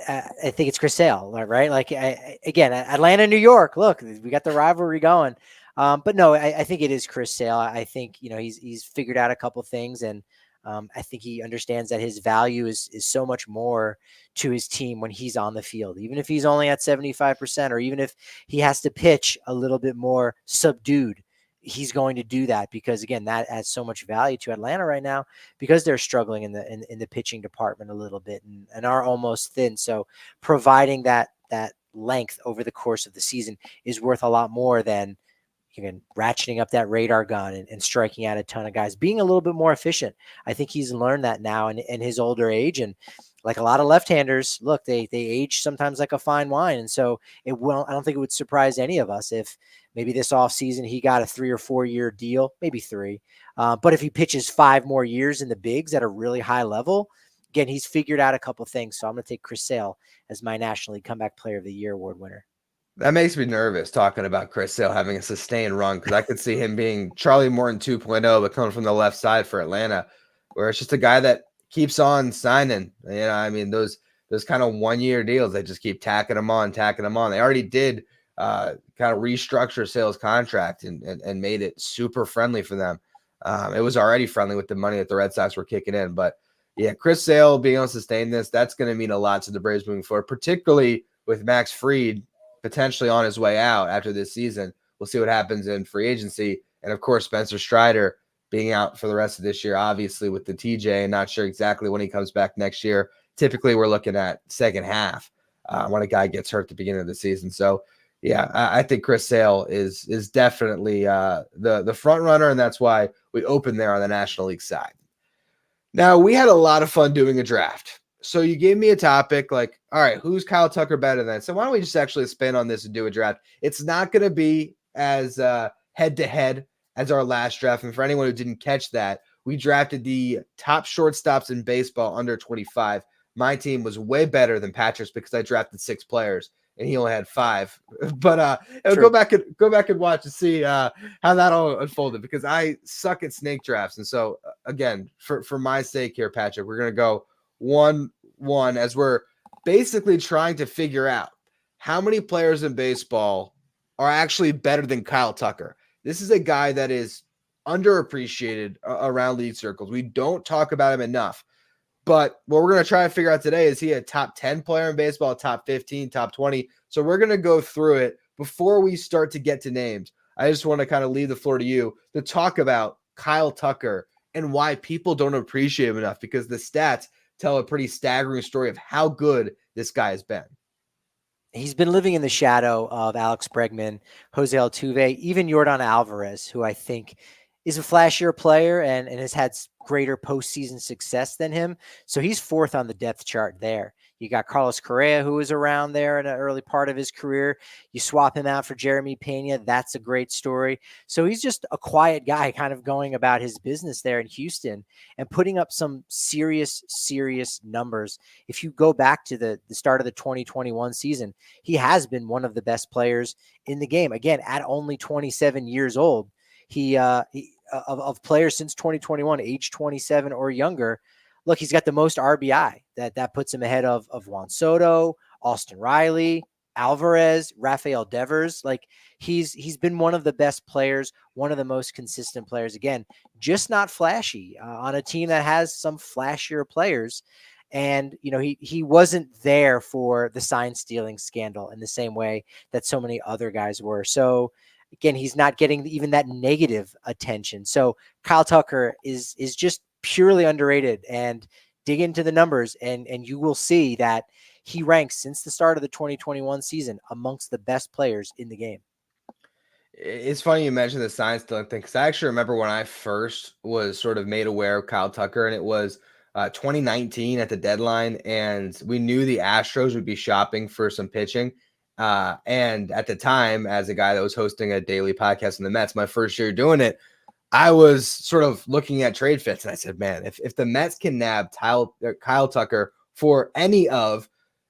I think it's Chris Sale, right? Like again, Atlanta, New York. Look, we got the rivalry going. But no, I think it is Chris Sale. I think he's figured out a couple things, and I think he understands that his value is so much more to his team when he's on the field, even if he's only at 75%, or even if he has to pitch a little bit more subdued. He's going to do that because again, that adds so much value to Atlanta right now because they're struggling in the pitching department a little bit and are almost thin. So providing that length over the course of the season is worth a lot more than again ratcheting up that radar gun and striking out a ton of guys, being a little bit more efficient. I think he's learned that now in his older age, and like a lot of left-handers, look, they age sometimes like a fine wine. And so I don't think it would surprise any of us if maybe this offseason he got a 3 or 4 year deal, maybe 3. But if he pitches 5 more years in the bigs at a really high level, again, he's figured out a couple things. So I'm going to take Chris Sale as my National League Comeback Player of the Year award winner. That makes me nervous talking about Chris Sale having a sustained run because I could see him being Charlie Morton 2.0, but coming from the left side for Atlanta, where it's just a guy that keeps on signing. I mean, those kind of 1 year deals, they just keep tacking them on. They already did kind of restructure Sale's contract and made it super friendly for them. It was already friendly with the money that the Red Sox were kicking in. But yeah, Chris Sale being able to sustain this, that's going to mean a lot to the Braves moving forward, particularly with Max Fried potentially on his way out after this season. We'll see what happens in free agency. And of course, Spencer Strider being out for the rest of this year, obviously with the TJ, and not sure exactly when he comes back next year. Typically, we're looking at second half when a guy gets hurt at the beginning of the season. So, yeah, I think Chris Sale is definitely the front runner, and that's why we open there on the National League side. Now, we had a lot of fun doing a draft. So you gave me a topic like, all right, who's Kyle Tucker better than? So why don't we just actually spin on this and do a draft? It's not going to be as head-to-head as our last draft. And for anyone who didn't catch that, we drafted the top shortstops in baseball under 25. My team was way better than Patrick's because I drafted 6 players and he only had 5. But go back and watch and see how that all unfolded, because I suck at snake drafts. And so again, for my sake here, Patrick, we're gonna go 1-1 as we're basically trying to figure out how many players in baseball are actually better than Kyle Tucker. This is a guy that is underappreciated around league circles. We don't talk about him enough. But what we're going to try to figure out today, is he a top 10 player in baseball, top 15, top 20? So we're going to go through it before we start to get to names. I just want to kind of leave the floor to you to talk about Kyle Tucker and why people don't appreciate him enough, because the stats tell a pretty staggering story of how good this guy has been. He's been living in the shadow of Alex Bregman, Jose Altuve, even Yordan Alvarez, who I think is a flashier player and has had greater postseason success than him. So he's 4th on the depth chart there. You got Carlos Correa, who was around there in an early part of his career. You swap him out for Jeremy Pena. That's a great story. So he's just a quiet guy kind of going about his business there in Houston and putting up some serious numbers. If you go back to the start of the 2021 season, he has been one of the best players in the game. Again, at only 27 years old, he of players since 2021, age 27 or younger. Look, he's got the most RBI. That puts him ahead of Juan Soto, Austin Riley, Alvarez, Rafael Devers. Like he's been one of the best players, one of the most consistent players. Again, just not flashy on a team that has some flashier players. And, you know, he wasn't there for the sign stealing scandal in the same way that so many other guys were. So again, he's not getting even that negative attention. So Kyle Tucker is just purely underrated, and dig into the numbers and you will see that he ranks since the start of the 2021 season amongst the best players in the game. It's funny you mentioned the sign stealing thing, because I actually remember when I first was sort of made aware of Kyle Tucker, and it was 2019 at the deadline, and we knew the Astros would be shopping for some pitching. And at the time, as a guy that was hosting a daily podcast in the Mets, my first year doing it, I was sort of looking at trade fits, and I said, man, if the Mets can nab Kyle Tucker for any of,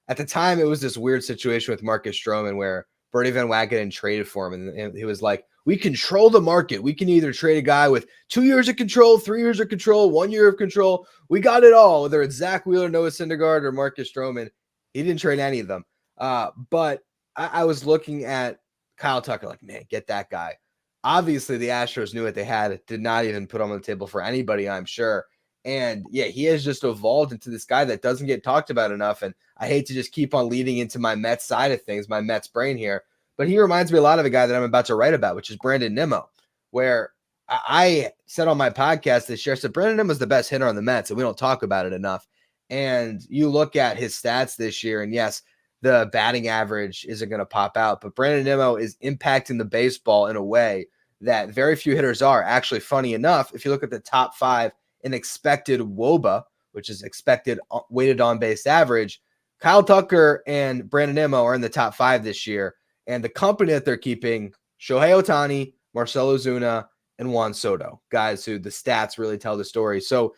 at the time, it was this weird situation with Marcus Stroman where Bernie Van Wagenen traded for him, and he was like, we control the market. We can either trade a guy with 2 years of control, 3 years of control, 1 year of control. We got it all, whether it's Zach Wheeler, Noah Syndergaard, or Marcus Stroman. He didn't trade any of them. But I was looking at Kyle Tucker like, man, get that guy. Obviously, the Astros knew what they had. It did not even put him on the table for anybody, I'm sure. And yeah, he has just evolved into this guy that doesn't get talked about enough. And I hate to just keep on leading into my Mets side of things, my Mets brain here, but he reminds me a lot of a guy that I'm about to write about, which is Brandon Nimmo, where I said on my podcast this year, I said Brandon Nimmo is the best hitter on the Mets, and we don't talk about it enough. And you look at his stats this year, and yes, the batting average isn't going to pop out, but Brandon Nimmo is impacting the baseball in a way that very few hitters are. Actually, funny enough, if you look at the top 5 in expected WOBA, which is expected weighted on base average, Kyle Tucker and Brandon Nimmo are in the top 5 this year. And the company that they're keeping, Shohei Ohtani, Marcell Ozuna, and Juan Soto, guys who the stats really tell the story. So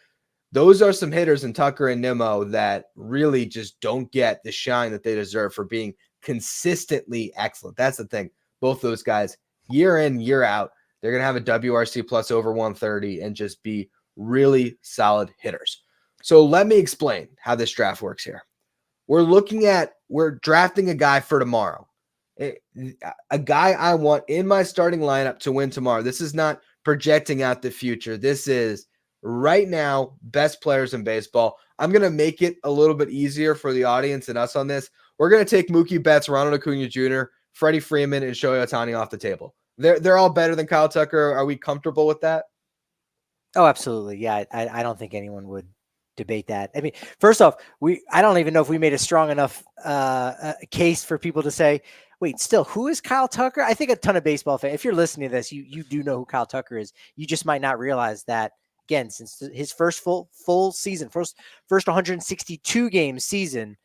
those are some hitters in Tucker and Nimmo that really just don't get the shine that they deserve for being consistently excellent. That's the thing. Both those guys, year in, year out, they're going to have a WRC plus over 130 and just be really solid hitters. So let me explain how this draft works here. We're drafting a guy for tomorrow. A guy I want in my starting lineup to win tomorrow. This is not projecting out the future. This is right now, best players in baseball. I'm going to make it a little bit easier for the audience and us on this. We're going to take Mookie Betts, Ronald Acuna Jr., Freddie Freeman, and Shohei Ohtani off the table. They're all better than Kyle Tucker. Are we comfortable with that? Oh, absolutely. Yeah, I don't think anyone would debate that. I mean, first off, I don't even know if we made a strong enough case for people to say, wait, still, who is Kyle Tucker? I think a ton of baseball fans, if you're listening to this, you do know who Kyle Tucker is. You just might not realize that, again, since his first full season, first 162 game season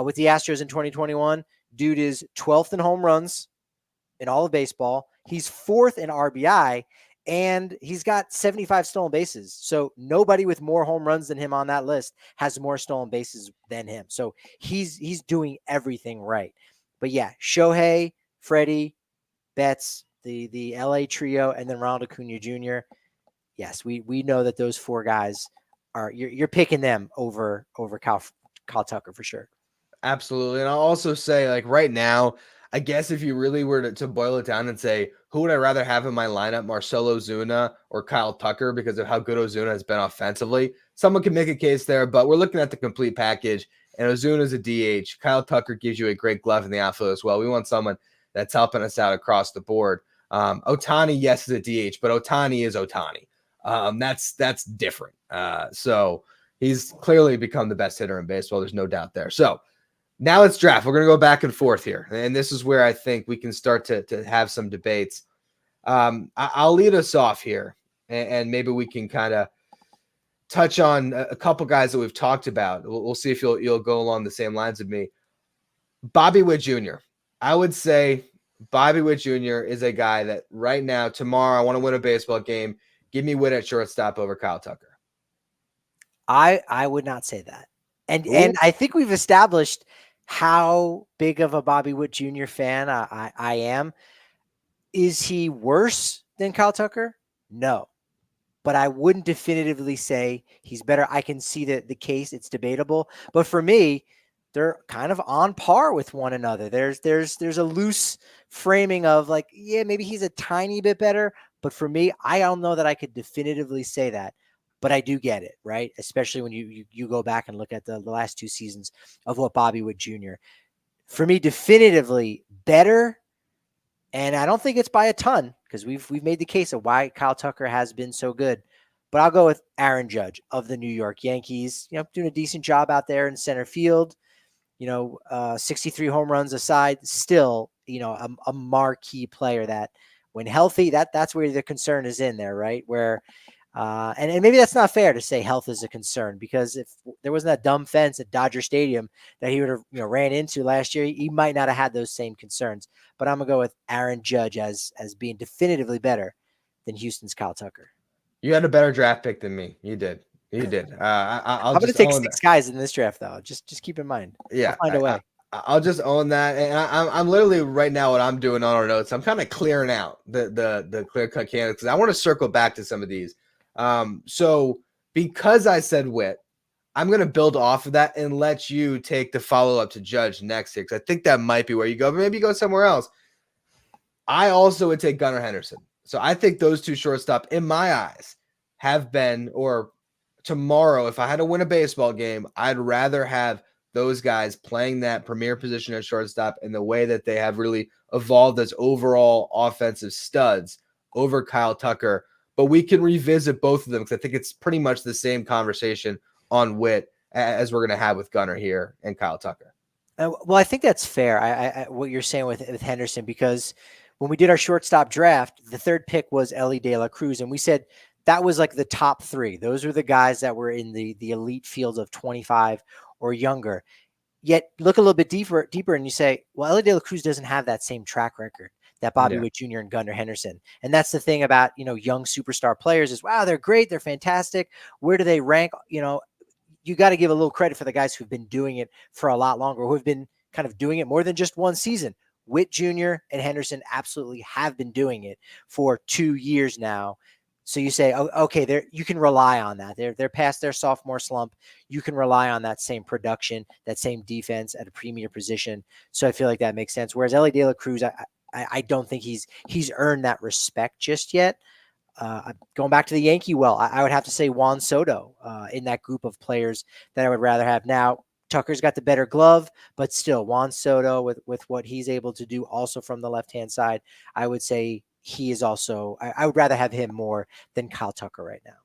with the Astros in 2021, dude is 12th in home runs in all of baseball. He's 4th in RBI, and he's got 75 stolen bases. So nobody with more home runs than him on that list has more stolen bases than him. So he's doing everything right. But yeah, Shohei, Freddie, Betts, the LA trio, and then Ronald Acuna Jr. Yes, we know that those four guys are you're picking them over Kyle Tucker for sure. Absolutely. And I'll also say, like, right now, I guess if you really were to boil it down and say, who would I rather have in my lineup, Marcell Ozuna or Kyle Tucker, because of how good Ozuna has been offensively? Someone can make a case there, but we're looking at the complete package. And Ozuna's a DH. Kyle Tucker gives you a great glove in the outfield as well. We want someone that's helping us out across the board. Ohtani, yes, is a DH, but Ohtani is Ohtani. That's different. So he's clearly become the best hitter in baseball. There's no doubt there. So now let's draft. We're going to go back and forth here. And this is where I think we can start to have some debates. I'll lead us off here, and maybe we can kind of touch on a couple guys that we've talked about. We'll see if you'll go along the same lines of me. Bobby Witt Jr. I would say Bobby Witt Jr. is a guy that right now, tomorrow, I want to win a baseball game. Give me Witt at shortstop over Kyle Tucker. I would not say that. And I think we've established how big of a Bobby Witt Jr. fan I am. Is he worse than Kyle Tucker? No. But I wouldn't definitively say he's better. I can see the case. It's debatable. But for me, they're kind of on par with one another. There's a loose framing of like, yeah, maybe he's a tiny bit better. But for me, I don't know that I could definitively say that. But I do get it, right? Especially when you go back and look at the last two seasons of what Bobby Witt Jr. For me, definitively better. And I don't think it's by a ton because we've made the case of why Kyle Tucker has been so good. But I'll go with Aaron Judge of the New York Yankees, doing a decent job out there in center field. 63 home runs aside, still, a marquee player that when healthy, that's where the concern is in there, right? Where and maybe that's not fair to say health is a concern because if there wasn't that dumb fence at Dodger Stadium that he would have ran into last year, he might not have had those same concerns. But I'm gonna go with Aaron Judge as being definitively better than Houston's Kyle Tucker. You had a better draft pick than me. You did. I'm going to take 6 guys in this draft, though. Just keep in mind. Yeah, I'll find a way. I'll just own that, and I'm literally right now what I'm doing on our notes. I'm kind of clearing out the clear cut candidates because I want to circle back to some of these. So because I said Witt, I'm going to build off of that and let you take the follow up to Judge next here because I think that might be where you go, but maybe you go somewhere else. I also would take Gunnar Henderson. So I think those two shortstop, in my eyes, have been, or tomorrow, if I had to win a baseball game, I'd rather have those guys playing that premier position at shortstop in the way that they have really evolved as overall offensive studs over Kyle Tucker. But we can revisit both of them because I think it's pretty much the same conversation on Witt as we're going to have with Gunnar here and Kyle Tucker. Well, I think that's fair. I what you're saying with Henderson, because when we did our shortstop draft, the third pick was Elly De La Cruz, and we said that was like the top 3. Those were the guys that were in the elite field of 25 or younger. Yet look a little bit deeper, and you say, well, Elly De La Cruz doesn't have that same track record that Bobby Witt Jr. and Gunnar Henderson. And that's the thing about, young superstar players is, wow, they're great. They're fantastic. Where do they rank? You got to give a little credit for the guys who've been doing it for a lot longer, who have been kind of doing it more than just one season. Witt Jr. and Henderson absolutely have been doing it for 2 years now. So you say, oh, okay, you can rely on that. They're past their sophomore slump. You can rely on that same production, that same defense at a premier position. So I feel like that makes sense. Whereas Elly De La Cruz, I don't think he's earned that respect just yet. Going back to the Yankee I would have to say Juan Soto in that group of players that I would rather have. Now, Tucker's got the better glove, but still Juan Soto with what he's able to do also from the left-hand side, I would say he is also, I would rather have him more than Kyle Tucker right now.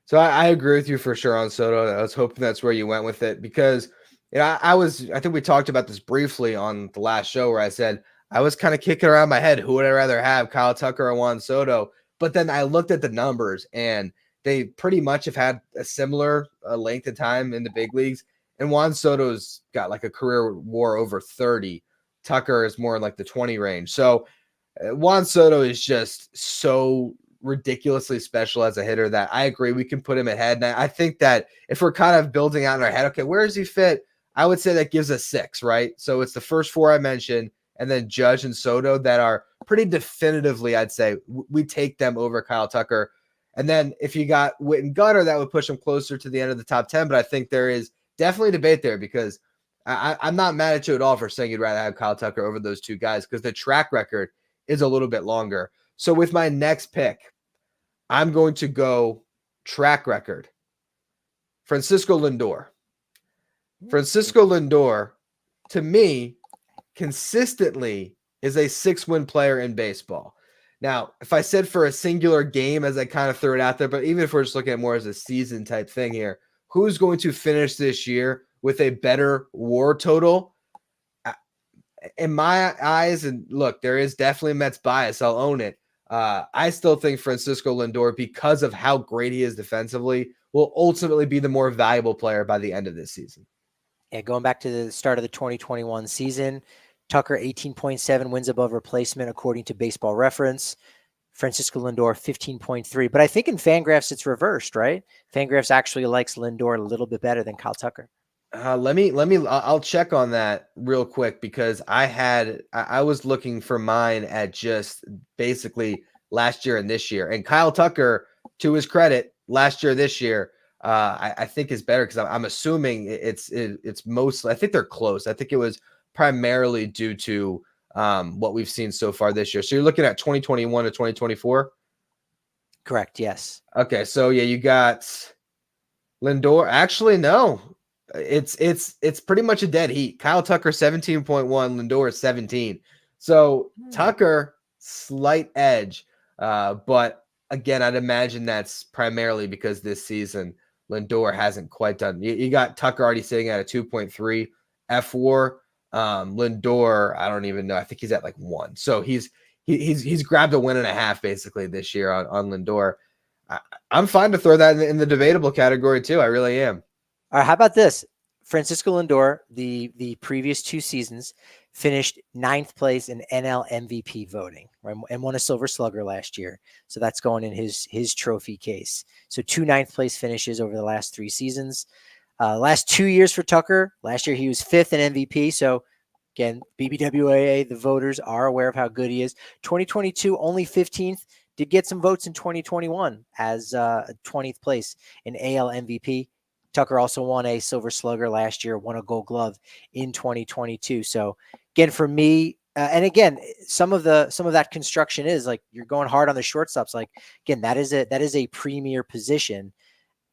So I agree with you for sure on Soto. I was hoping that's where you went with it because I think we talked about this briefly on the last show where I said I was kind of kicking around my head. Who would I rather have, Kyle Tucker or Juan Soto? But then I looked at the numbers and they pretty much have had a similar length of time in the big leagues. And Juan Soto's got like a career WAR over 30. Tucker is more in like the 20 range. So Juan Soto is just so ridiculously special as a hitter that I agree we can put him ahead. And I think that if we're kind of building out in our head, okay, where does he fit? I would say that gives us 6, right? So it's the first 4 I mentioned, and then Judge and Soto that are pretty definitively, I'd say, we take them over Kyle Tucker. And then if you got Witt and Gunnar, that would push him closer to the end of the top 10. But I think there is definitely debate there because I'm not mad at you at all for saying you'd rather have Kyle Tucker over those 2 guys because the track record is a little bit longer. So with my next pick, I'm going to go track record. Francisco Lindor. Francisco Lindor, to me, consistently is a 6-win player in baseball. Now, if I said for a singular game, as I kind of threw it out there, but even if we're just looking at more as a season type thing here, who's going to finish this year with a better WAR total? In my eyes, and look, there is definitely Mets bias. I'll own it. I still think Francisco Lindor, because of how great he is defensively, will ultimately be the more valuable player by the end of this season. Yeah, going back to the start of the 2021 season, Tucker 18.7 wins above replacement according to Baseball Reference. Francisco Lindor 15.3. But I think in Fangraphs it's reversed, right? Fangraphs actually likes Lindor a little bit better than Kyle Tucker. I'll check on that real quick because I was looking for mine at just basically last year and this year. And Kyle Tucker, to his credit, last year, this year, I think is better because I'm assuming it's mostly, I think they're close. I think it was primarily due to what we've seen so far this year. So you're looking at 2021 to 2024? Correct, yes. Okay, so yeah, you got Lindor. Actually, no. It's pretty much a dead heat. Kyle Tucker 17.1, Lindor is 17. So Tucker slight edge, but again, I'd imagine that's primarily because this season Lindor hasn't quite done. You got Tucker already sitting at a 2.3 FWAR. Lindor, I don't even know. I think he's at like 1. So he's grabbed a 1.5 basically this year on Lindor. I'm fine to throw that in the debatable category too. I really am. All right, how about this? Francisco Lindor, the previous 2 seasons, finished 9th place in NL MVP voting, right, and won a Silver Slugger last year. So that's going in his trophy case. So 2 9th place finishes over the last 3 seasons. Last 2 years for Tucker. Last year he was 5th in MVP. So again, BBWAA, the voters are aware of how good he is. 2022, only 15th. Did get some votes in 2021 as 20th place in AL MVP. Tucker also won a Silver Slugger last year, won a Gold Glove in 2022. So again, for me, and again, some of that construction is like you're going hard on the shortstops. Like again, that is a premier position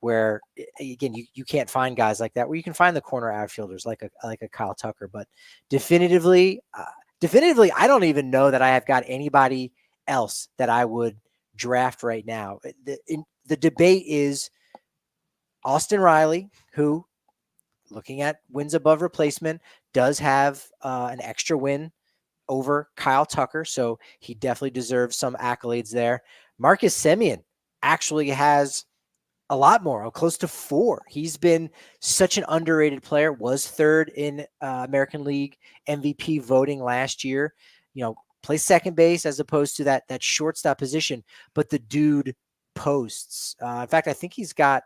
where again you can't find guys like that. Where you can find the corner outfielders like a Kyle Tucker, but definitively, I don't even know that I have got anybody else that I would draft right now. The debate is Austin Riley, who, looking at wins above replacement, does have an extra win over Kyle Tucker, so he definitely deserves some accolades there. Marcus Semien actually has a lot more, close to 4. He's been such an underrated player, was 3rd in American League MVP voting last year. You know, plays second base as opposed to that shortstop position, but the dude posts. In fact, I think he's got,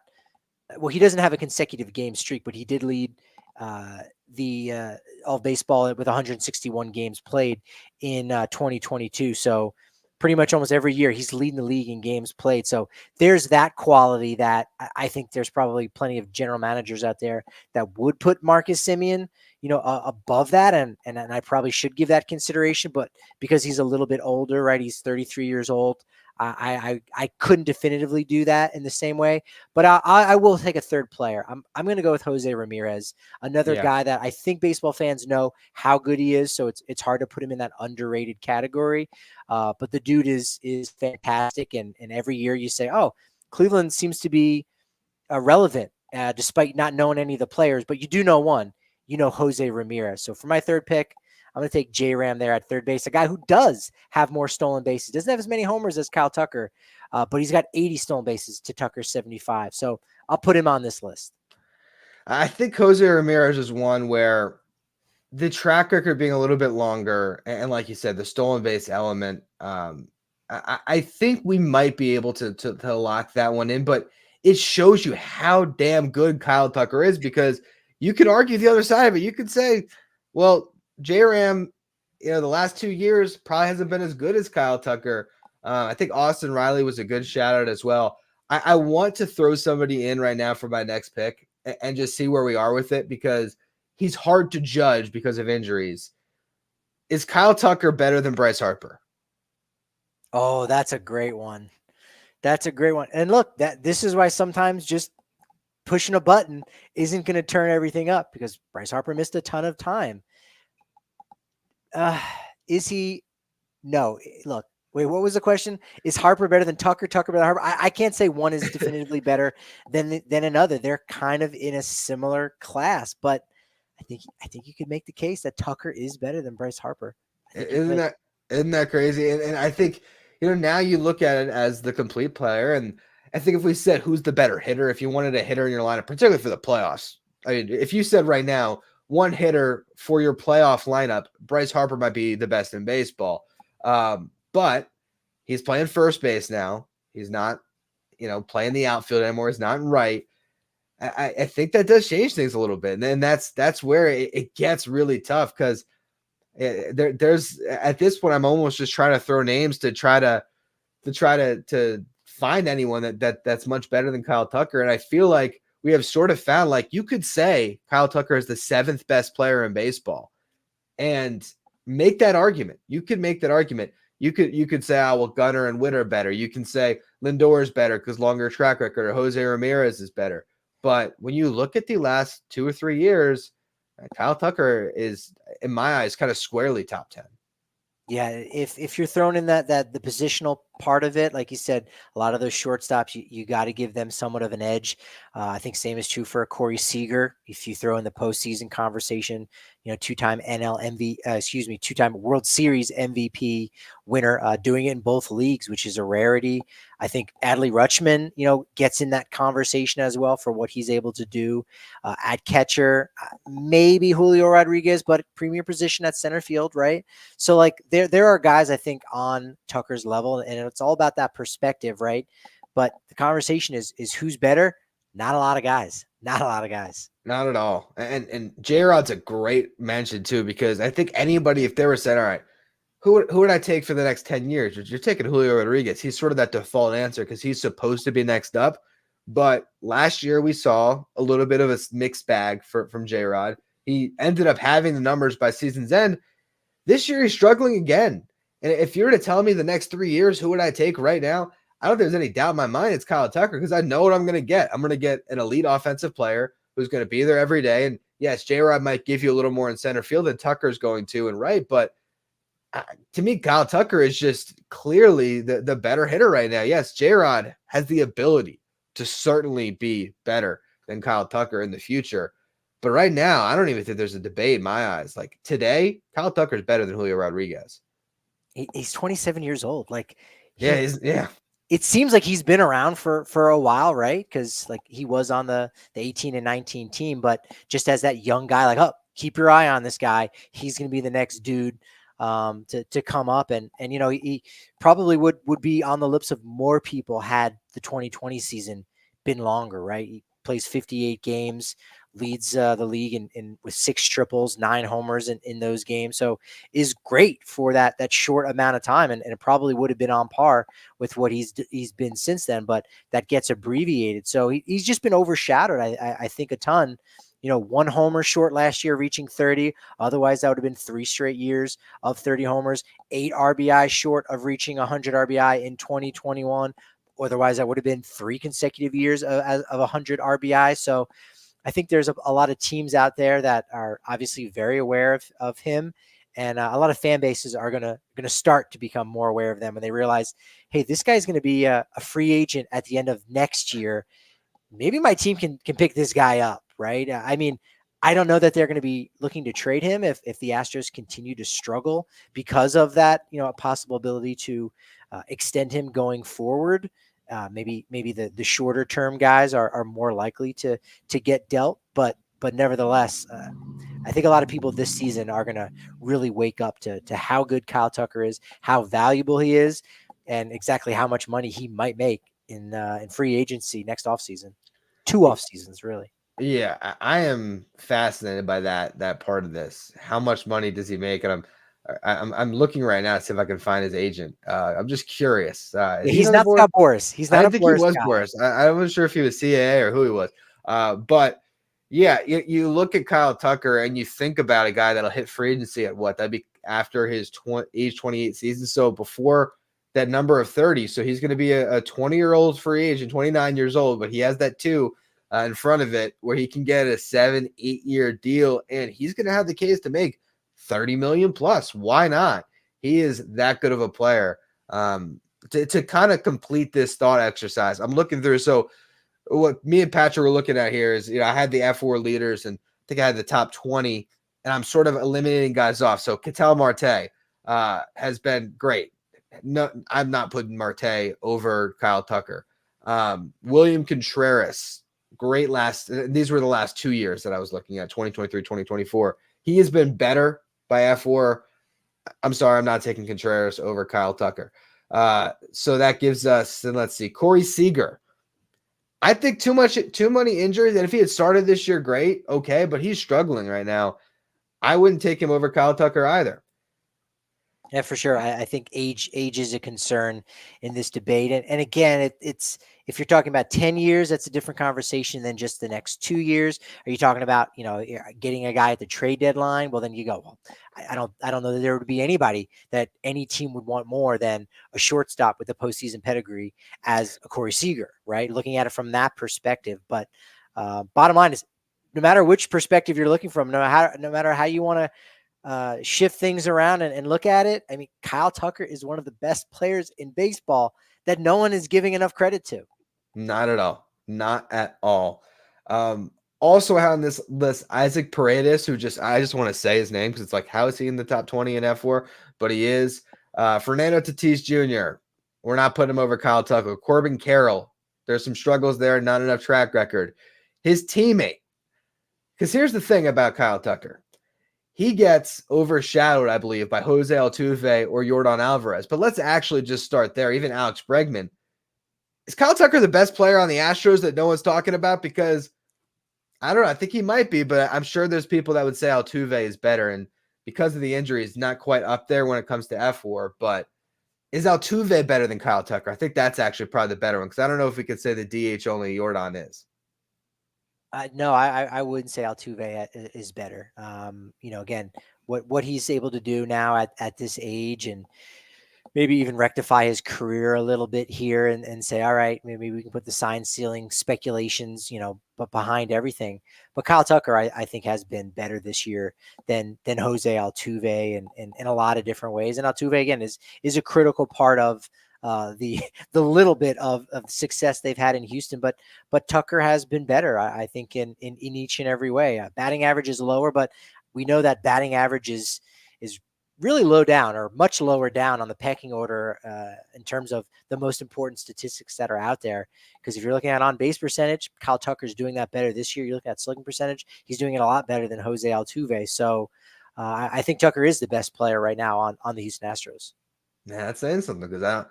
well, he doesn't have a consecutive game streak, but he did lead the all baseball with 161 games played in 2022. So pretty much almost every year he's leading the league in games played. So there's that quality that I think there's probably plenty of general managers out there that would put Marcus Semien, above that. And I probably should give that consideration, but because he's a little bit older, right? He's 33 years old. I couldn't definitively do that in the same way, but I will take a third player. I'm going to go with Jose Ramirez, another guy that I think baseball fans know how good he is. So it's hard to put him in that underrated category. But the dude is fantastic. And every year you say, oh, Cleveland seems to be relevant despite not knowing any of the players, but you do know one, Jose Ramirez. So for my third pick, I'm going to take J-Ram there at third base, a guy who does have more stolen bases. Doesn't have as many homers as Kyle Tucker, but he's got 80 stolen bases to Tucker's 75. So I'll put him on this list. I think Jose Ramirez is one where the track record being a little bit longer, and like you said, the stolen base element, I think we might be able to lock that one in, but it shows you how damn good Kyle Tucker is, because you could argue the other side of it. You could say, well, J-Ram, the last 2 years probably hasn't been as good as Kyle Tucker. I think Austin Riley was a good shout out as well. I want to throw somebody in right now for my next pick and just see where we are with it, because he's hard to judge because of injuries. Is Kyle Tucker better than Bryce Harper? Oh, that's a great one. That's a great one. And look, this is why sometimes just pushing a button isn't going to turn everything up, because Bryce Harper missed a ton of time. Is he? No. Look, wait, what was the question? Is Harper better than Tucker? Tucker better than Harper? I can't say one is definitively better than another. They're kind of in a similar class, but I think you could make the case that Tucker is better than Bryce Harper. Isn't that crazy? And I think, now you look at it as the complete player. And I think if we said who's the better hitter, if you wanted a hitter in your lineup, particularly for the playoffs, I mean, if you said right now, one hitter for your playoff lineup, Bryce Harper might be the best in baseball. But he's playing first base now. He's not, playing the outfield anymore. He's not in right. I think that does change things a little bit. And then that's where it gets really tough, because there's at this point, I'm almost just trying to throw names to try to find anyone that's much better than Kyle Tucker. And I feel like we have sort of found, like, you could say Kyle Tucker is the 7th best player in baseball and make that argument. You could make that argument. You could say, well, Gunnar and Witt are better. You can say Lindor is better because longer track record, or Jose Ramirez is better. But when you look at the last 2 or 3 years, Kyle Tucker is, in my eyes, kind of squarely top 10. Yeah, if you're thrown in that the positional part of it, like you said, a lot of those shortstops, you got to give them somewhat of an edge. I think same is true for Corey Seager. If you throw in the postseason conversation, two-time two-time World Series MVP winner, doing it in both leagues, which is a rarity. I think Adley Rutschman, gets in that conversation as well for what he's able to do at catcher. Maybe Julio Rodriguez, but premier position at center field, right? So like there are guys I think on Tucker's level, and it's all about that perspective, right? But the conversation is who's better? Not a lot of guys. Not a lot of guys. Not at all. And J-Rod's a great mention too, because I think anybody, if they were saying, all right, who would I take for the next 10 years? You're taking Julio Rodriguez. He's sort of that default answer because he's supposed to be next up. But last year we saw a little bit of a mixed bag from J-Rod. He ended up having the numbers by season's end. This year he's struggling again. And if you were to tell me the next 3 years, who would I take right now? I don't think there's any doubt in my mind it's Kyle Tucker, because I know what I'm going to get. I'm going to get an elite offensive player who's going to be there every day. And yes, J-Rod might give you a little more in center field than Tucker's going to and right. But to me, Kyle Tucker is just clearly the better hitter right now. Yes, J-Rod has the ability to certainly be better than Kyle Tucker in the future. But right now, I don't even think there's a debate in my eyes. Like today, Kyle Tucker is better than Julio Rodriguez. He's 27 years old. Like, yeah. It seems like he's been around for a while, right? Because like he was on the 18 and 19 team, but just as that young guy, like, keep your eye on this guy. He's going to be the next dude to come up, and he probably would be on the lips of more people had the 2020 season been longer, right? He plays 58 games, leads the league in with 6 triples, 9 homers in those games. So is great for that short amount of time. And it probably would have been on par with what he's been since then, but that gets abbreviated. So he's just been overshadowed, I think, a ton. 1 homer short last year, reaching 30. Otherwise, that would have been 3 straight years of 30 homers, 8 RBI short of reaching 100 RBI in 2021. Otherwise, that would have been 3 consecutive years of 100 RBI. So I think there's a lot of teams out there that are obviously very aware of him, and a lot of fan bases are gonna start to become more aware of them when they realize, hey, this guy's going to be a free agent at the end of next year. Maybe my team can pick this guy up, right? I mean, I don't know that they're going to be looking to trade him if the Astros continue to struggle because of that, a possible ability to extend him going forward. Maybe the shorter term guys are more likely to get dealt, but nevertheless, I think a lot of people this season are going to really wake up to how good Kyle Tucker is, how valuable he is. and exactly how much money he might make in free agency next offseason. 2 off seasons, really. Yeah, I am fascinated by that part of this. How much money does he make? And I'm looking right now to see if I can find his agent. I'm just curious. Is Yeah, he he's on the not board? Scott Boras. He's I not a didn't think he Boras was guy. Boris. I wasn't sure if he was CAA or who he was. But yeah, you look at Kyle Tucker and you think about a guy that'll hit free agency at what? That'd be after his age 28 season. So before that number of 30. So he's going to be a 20-year-old free agent, 29 years old, but he has that too in front of it where he can get a 7-8 year deal. And he's going to have the case to make 30 million plus. Why not? He is that good of a player. To kind of complete this thought exercise, I'm looking through. So what me and Patrick were looking at here is, I had the F4 leaders and I think I had the top 20, and I'm sort of eliminating guys off. So Ketel Marte has been great. No, I'm not putting Marte over Kyle Tucker. William Contreras, great these were the last 2 years that I was looking at, 2023, 2024. He has been better by F4. I'm sorry, I'm not taking Contreras over Kyle Tucker. So that gives us, and let's see, Corey Seager. I think too many injuries. And if he had started this year, great. Okay. But he's struggling right now. I wouldn't take him over Kyle Tucker either. Yeah, for sure. I think age is a concern in this debate. And again, it's if you're talking about 10 years, that's a different conversation than just the next 2 years. Are you talking about, getting a guy at the trade deadline? Well, then you go, well, I don't know that there would be anybody that any team would want more than a shortstop with a postseason pedigree as a Corey Seager, right? Looking at it from that perspective. But bottom line is, no matter which perspective you're looking from, no matter how you want to shift things around and look at it. I mean, Kyle Tucker is one of the best players in baseball that no one is giving enough credit to. Not at all. Not at all. Also on this list, Isaac Paredes, I just want to say his name because it's like, how is he in the top 20 in F4? But he is. Fernando Tatis Jr., we're not putting him over Kyle Tucker. Corbin Carroll, there's some struggles there, not enough track record. His teammate, because here's the thing about Kyle Tucker. He gets overshadowed, I believe, by Jose Altuve or Yordan Alvarez. But let's actually just start there. Even Alex Bregman. Is Kyle Tucker the best player on the Astros that no one's talking about? Because I don't know. I think he might be, but I'm sure there's people that would say Altuve is better. And because of the injuries, not quite up there when it comes to F4. But is Altuve better than Kyle Tucker? I think that's actually probably the better one because I don't know if we could say the DH only Yordan is. No, I wouldn't say Altuve is better. Again, what he's able to do now at this age, and maybe even rectify his career a little bit here and say, all right, maybe we can put the sign stealing speculations, but behind everything. But Kyle Tucker, I think, has been better this year than Jose Altuve and in a lot of different ways. And Altuve, again, is a critical part of the little bit of success they've had in Houston, but Tucker has been better, I think, in each and every way. Batting average is lower, but we know that batting average is really low down, or much lower down on the pecking order in terms of the most important statistics that are out there. Because if you're looking at on base percentage, Kyle Tucker's doing that better this year. You look at slugging percentage, he's doing it a lot better than Jose Altuve. So I think Tucker is the best player right now on the Houston Astros. Yeah, that's saying something because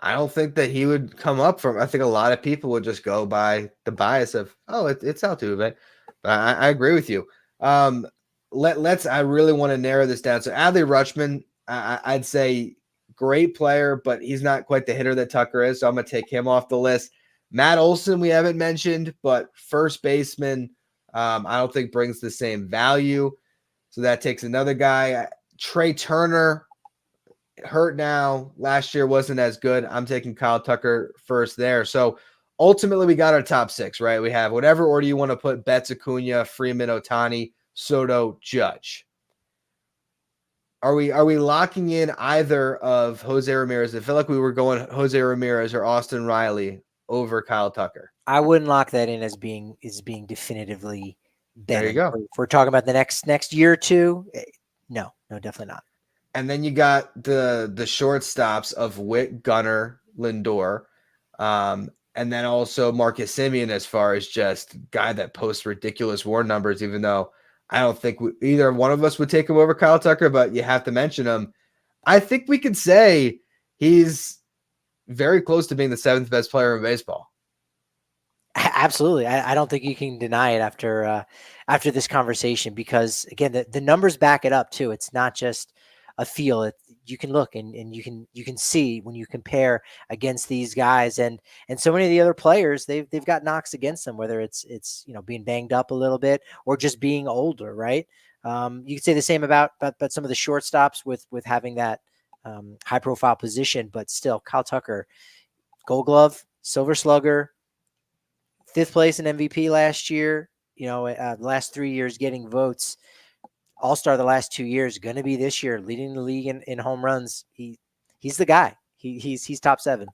I don't think that he would come up from. I think a lot of people would just go by the bias of, oh, it's Altuve. But I agree with you. Let's. I really want to narrow this down. So Adley Rutschman, I'd say great player, but he's not quite the hitter that Tucker is. So I'm gonna take him off the list. Matt Olson, we haven't mentioned, but first baseman, I don't think brings the same value. So that takes another guy. Trey Turner, hurt now. Last year wasn't as good. I'm taking Kyle Tucker first there. So ultimately, we got our top 6, right? We have whatever order you want to put: Betts, Acuna, Freeman, Ohtani, Soto, Judge. Are we locking in either of Jose Ramirez? I feel like we were going Jose Ramirez or Austin Riley over Kyle Tucker. I wouldn't lock that in as being definitively better. There you go. If we're talking about the next year or two, no, definitely not. And then you got the shortstops of Witt, Gunnar, Lindor, and then also Marcus Semien as far as just guy that posts ridiculous WAR numbers, even though I don't think either one of us would take him over Kyle Tucker, but you have to mention him. I think we could say he's very close to being the 7th best player in baseball. Absolutely. I don't think you can deny it after this conversation, because again, the numbers back it up too. It's not just a feel. You can look and you can see when you compare against these guys, and so many of the other players, they've got knocks against them, whether it's being banged up a little bit or just being older, right? You could say the same about some of the shortstops with having that high profile position, but still, Kyle Tucker, Gold Glove, Silver Slugger, 5th place in MVP last year, the last 3 years getting votes, All-Star the last 2 years, going to be this year leading the league in home runs. He's the guy. He's top 7.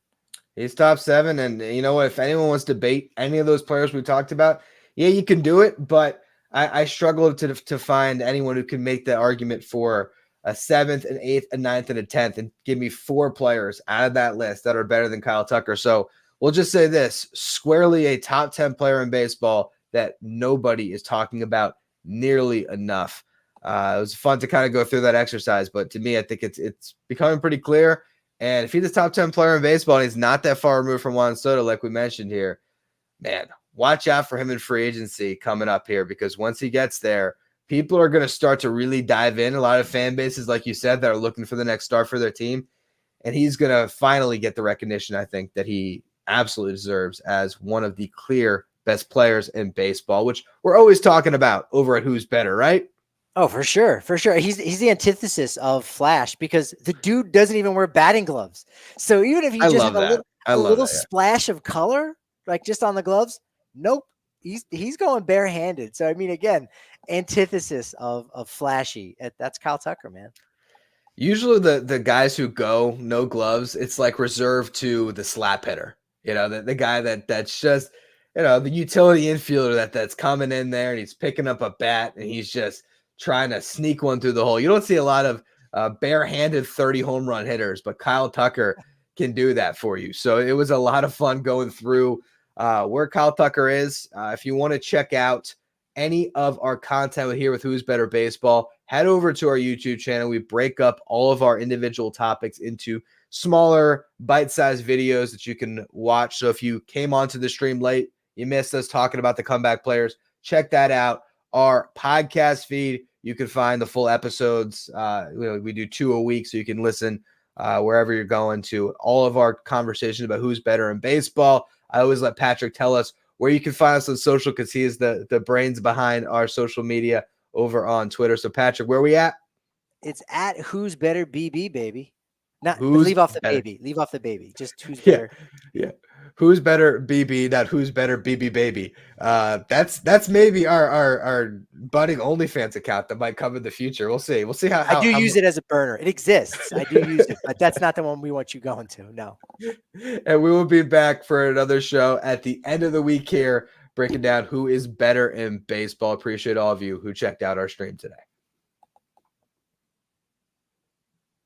He's top 7. And you know what? If anyone wants to debate any of those players we talked about, yeah, you can do it. But I struggle to find anyone who can make the argument for a 7th, an 8th, a 9th, and a 10th, and give me 4 players out of that list that are better than Kyle Tucker. So we'll just say this: squarely a top 10 player in baseball that nobody is talking about nearly enough. It was fun to kind of go through that exercise, but to me, I think it's becoming pretty clear. And if he's a top 10 player in baseball and he's not that far removed from Juan Soto, like we mentioned here, man, watch out for him in free agency coming up here, because once he gets there, people are going to start to really dive in. A lot of fan bases, like you said, that are looking for the next star for their team. And he's going to finally get the recognition, I think, that he absolutely deserves as one of the clear best players in baseball, which we're always talking about over at Who's Better, right? Oh, for sure. For sure. He's the antithesis of Flash, because the dude doesn't even wear batting gloves. So even if he just has a little splash of color, like just on the gloves, nope. He's going barehanded. So, I mean, again, antithesis of Flashy. That's Kyle Tucker, man. Usually the guys who go no gloves, it's like reserved to the slap hitter. The guy that's just, the utility infielder that's coming in there and he's picking up a bat and he's just trying to sneak one through the hole. You don't see a lot of barehanded 30 home run hitters, but Kyle Tucker can do that for you. So it was a lot of fun going through where Kyle Tucker is. If you want to check out any of our content here with Who's Better Baseball, head over to our YouTube channel. We break up all of our individual topics into smaller bite-sized videos that you can watch. So if you came onto the stream late, you missed us talking about the comeback players, check that out. Our podcast feed, you can find the full episodes. We do 2 a week, so you can listen wherever you're going to all of our conversations about who's better in baseball. I always let Patrick tell us where you can find us on social, because he is the brains behind our social media over on Twitter. So Patrick, where are we at? It's at Who's Better BB, baby. Leave off the baby. Leave off the baby. Just Who's Better. Yeah. Who's Better BB, not Who's Better BB baby. That's maybe our budding OnlyFans account that might come in the future. We'll see. We'll see how I do use it as a burner. It exists. I do use it, but that's not the one we want you going to. No. And we will be back for another show at the end of the week here, breaking down who is better in baseball. Appreciate all of you who checked out our stream today.